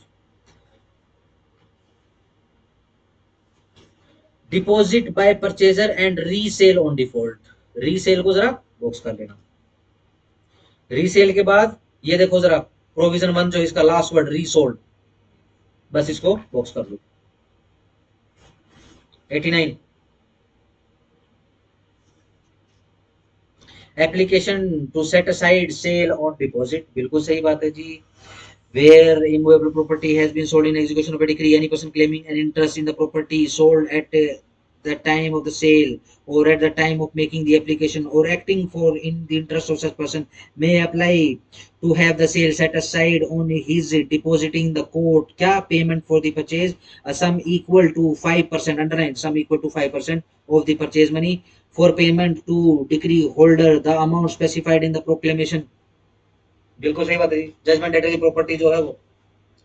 A: Deposit by purchaser and resale on default. Resale को जरा बॉक्स कर लेना। रीसेल के बाद ये देखो जरा, प्रोविजन वन जो इसका लास्ट वर्ड रीसोल्ड, बस इसको बॉक्स कर लो। 89, application to set aside sale on deposit, बिल्कुल सही बात है जी। Where immovable property has been sold in execution of a decree, any person claiming an interest in the property sold at the time of the sale or at the time of making the application or acting for in the interest of such person may apply to have the sale set aside on his depositing the court क्या payment for the purchase a sum equal to 5%, underline sum equal to 5% of the purchase money for payment to decree holder the amount specified in the proclamation। बिल्कुल सही बात है। जजमेंट डेटर की प्रॉपर्टी जो है वो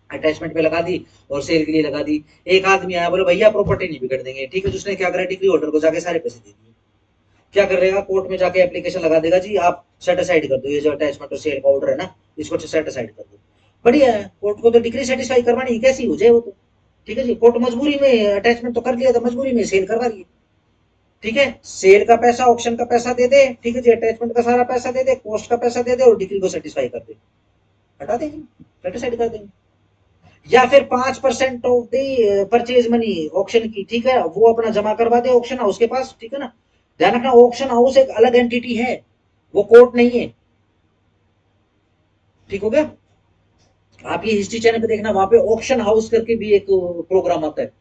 A: अटैचमेंट पे लगा दी और सेल के लिए लगा दी। एक आदमी आया, बोले भैया प्रॉपर्टी नहीं बिगड़ देंगे, ठीक है, तो उसने क्या करा, डिग्री होल्डर को जाके सारे पैसे दे दिए। क्या करेगा, कोर्ट में जाके एप्लीकेशन लगा देगा, जी आप सेट असाइड कर दो, ये जो अटैचमेंट और सेल का ऑर्डर है ना, इसको सेट असाइड कर दो। बढ़िया है, कोर्ट को तो डिग्री सेटिस्फाई करवानी, कैसी हो जाए वो तो। ठीक है जी, कोर्ट मजबूरी में अटैचमेंट तो कर लिया था, मजबूरी में सेल करवा दी। ठीक है, सेल का पैसा, ऑप्शन का पैसा दे दे, ठीक है जी, अटैचमेंट का सारा पैसा दे दे, कॉस्ट का पैसा दे दे और डिग्री को सेटिस्फाई कर दे, हटा देंगे, सेटिस्फाइड कर देंगे। या फिर 5% of the purchase money auction की, ठीक है, वो अपना जमा करवा दे ऑक्शन हाउस के पास। ठीक है ना, ध्यान रखना ऑक्शन हाउस एक अलग एंटिटी है, वो कोर्ट नहीं है। ठीक हो गया। आप ये हिस्ट्री चैनल पे देखना, वहां पे ऑक्शन हाउस करके भी एक प्रोग्राम आता है।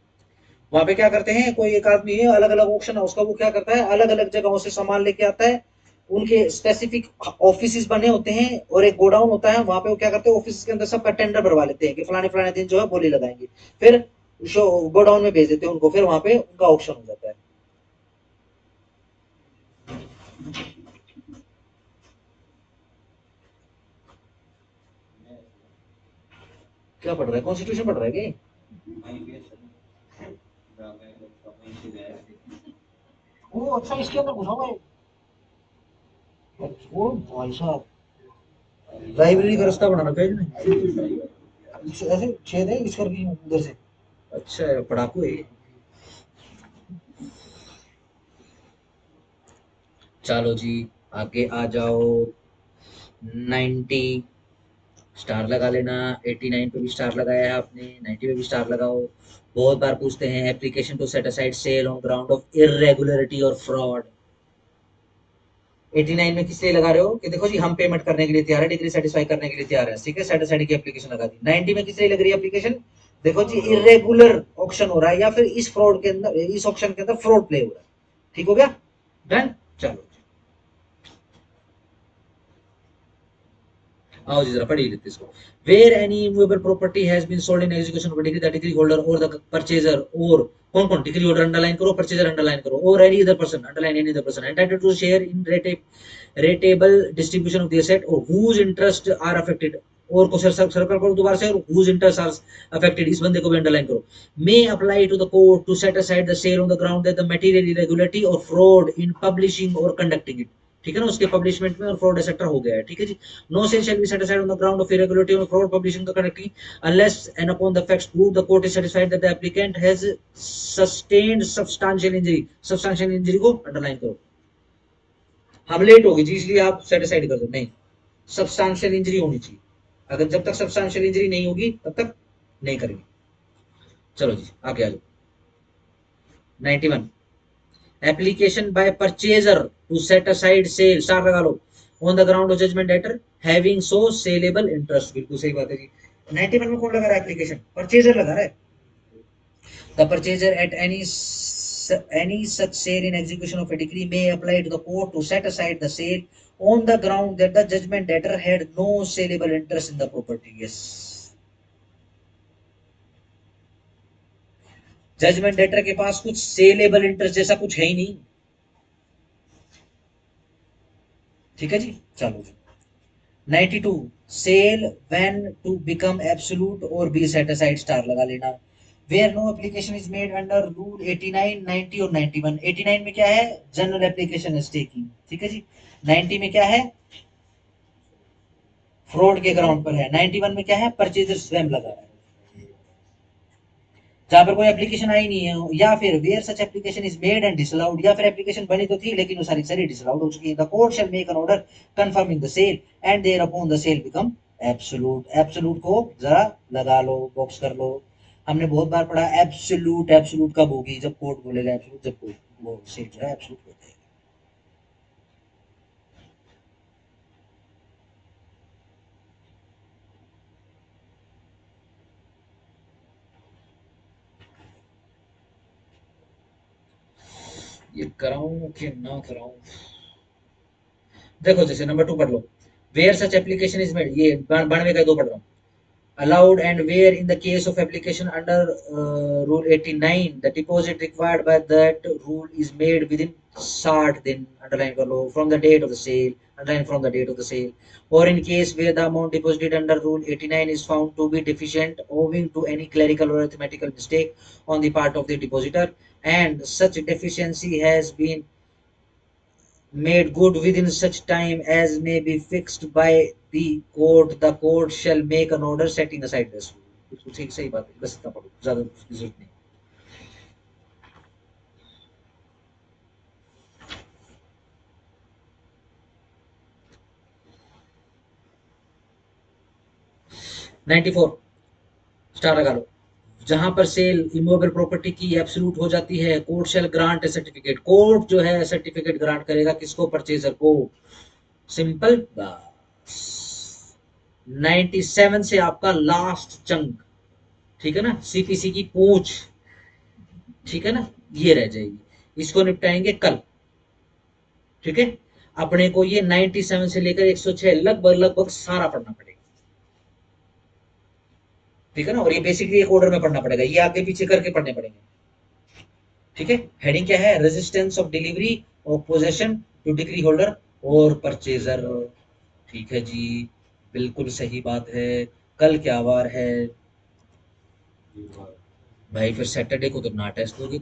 A: वहां पे क्या करते हैं, कोई एक आदमी है अलग अलग ऑक्शन हाउस का, वो क्या करता है, अलग अलग जगहों से सामान लेके आता है। उनके स्पेसिफिक ऑफिस बने होते हैं और एक गोडाउन होता है, वहां पे वो क्या करते हैं, ऑफिस के अंदर सबका टेंडर भरवा लेते हैं कि फलाने फलाने दिन जो है बोली लगाएंगे, फिर गोडाउन में भेज देते हैं उनको, फिर वहां पे उनका ऑक्शन हो जाता है। क्या पढ़ रहा है, कॉन्स्टिट्यूशन पढ़ रहा है क्या? वो अच्छा, इसके अंदर घुसा हुआ है। वो भाई साहब, लाइब्रेरी का रास्ता बना रखा है इसने, ऐसे छेद है इस करके उधर से। अच्छा, पढ़ाकू है। चलो जी, आगे आ जाओ। 90 स्टार लगा लेना। 89 पे भी स्टार लगाया है आपने, 90 पे भी स्टार लगाओ। बहुत बार पूछते हैं, application to set aside sale on ground of irregularity or fraud. 89 में किस लिए लगा रहे हो कि देखो जी हम पेमेंट करने के लिए तैयार है, डिग्री सेटिस्फाई करने के लिए तैयार है, ठीक है, सेट असाइड की एप्लीकेशन लगा दी। 90 में किस लिए लग रही है एप्लीकेशन, देखो जी इरेगुलर ऑक्शन हो रहा है या फिर इस फ्रॉड के अंदर, इस ऑक्शन के अंदर फ्रॉड प्ले हो रहा है। ठीक हो गया, डन। चलो आओ जी, जरा पढ़िए लेते इसको। Where any immovable property has been sold in execution of decree, the decree holder or the purchaser, और कौन कौन, डिग्री होल्डर अंडरलाइन करो, परचेजर अंडरलाइन करो, or any other person underline, any other person entitled to share in rateable distribution of the asset or whose interest are affected, or को सर्कल करो दोबारा से, और हुज इंटरेस्ट आर अफेक्टेड, इस बंदे को भी अंडरलाइन करो। May apply to the court to set aside the sale on the ground that the material irregularity or fraud in publishing or conducting it. ठीक है ना, उसके पब्लिशमेंट में और फ्रॉड एक्सेट्रा हो गया है, ठीक है जी। No sale shall be set aside on the ground of irregularity or fraud publishing the correctly unless and upon the facts prove the court is satisfied that the applicant has sustained substantial injury. Substantial injury को अंडरलाइन करो। हम लेट हो गए जी इसलिए आप सेटिस्फाइड कर दो, नहीं, सब्सटेंशियल इंजरी होनी चाहिए। अगर जब तक सब्सटेंशियल इंजरी नहीं होगी तब तक नहीं करेंगे। चलो जी आगे आ जाओ। 91 application by purchaser to set aside sale star लगा लो on the ground of judgement debtor having so saleable interest. बिल्कुल सही बात है जी। 91 में कौन लगा रहा है एप्लीकेशन? परचेजर लगा रहा है। The purchaser at any such sale in execution of a decree may apply to the court to set aside the sale on the ground that the judgment debtor had no saleable interest in the property. Yes, judgment debtor के पास कुछ सेलेबल इंटरेस्ट जैसा कुछ है ही नहीं, ठीक है जी। चलो जी 92 sale when to become absolute or be set aside star लगा लेना। Where no application is made under rule 89 90 और 91। 89 में क्या है? जनरल एप्लीकेशन स्टेकिंग, ठीक है जी। 90 में क्या है? फ्रॉड के ग्राउंड पर है। 91 में क्या है? परचेजर स्वयं लगा रहा है, जहां पर कोई एप्लीकेशन आई नहीं है, या फिर where such application is made and disallowed, या फिर एप्लीकेशन बनी तो थी लेकिन वो सारी सारी डिसअलाउड हो चुकी है। The court shall make an order confirming the sale and thereupon the sale become absolute. Absolute को जरा लगा लो, बॉक्स कर लो। हमने बहुत बार पढ़ा एब्सोल्यूट, एब्सोल्यूट कब होगी? जब कोर्ट बोलेगा एब्सोल्यूट, जब कोर्ट वो सेल जो है एब्सोल्यूट हो जाएगा। ये कराऊं कि ना कराऊं? देखो जैसे नंबर 2 पढ़ लो, where such application is made, ये 92 का 2 पढ़ रहा हूँ। Allowed and where in the case of application under rule 89 the deposit required by that rule is made within 60 दिन underline कर लो from the date of the sale, underline from the date of the sale, or in case where the amount deposited under rule 89 is found to be deficient owing to any clerical or arithmetical mistake on the part of the depositor and such deficiency has been made good within such time as may be fixed by the court shall make an order setting aside this rule। बिल्कुल ठीक सही बात है, बस इतना पढ़ो, ज्यादा जरूरत नहीं। 94 स्टार लगा लो। जहां पर सेल इमूवेबल प्रॉपर्टी की एब्सोल्यूट हो जाती है, court shell grant A certificate. Court जो है सर्टिफिकेट ग्रांट करेगा किसको? परचेजर को। सिंपल बस। 97 से आपका लास्ट चंक, ठीक है ना, सीपीसी की पूछ, ठीक है ना, ये रह जाएगी, इसको निपटाएंगे कल, ठीक है। अपने को ये 97 से लेकर 106 लगभग लगभग सारा पढ़ना पड़ेगा, ठीक है ना। और ये बेसिकली एक ऑर्डर में पढ़ना पड़ेगा, ये आगे पीछे करके पढ़ने पड़ेंगे, ठीक है। हेडिंग क्या है? Resistance of delivery of possession two degree holder और परचेजर, ठीक है जी। बिल्कुल सही बात है। कल क्या वार है भाई? फिर सैटरडे को तो ना टेस्ट होगी।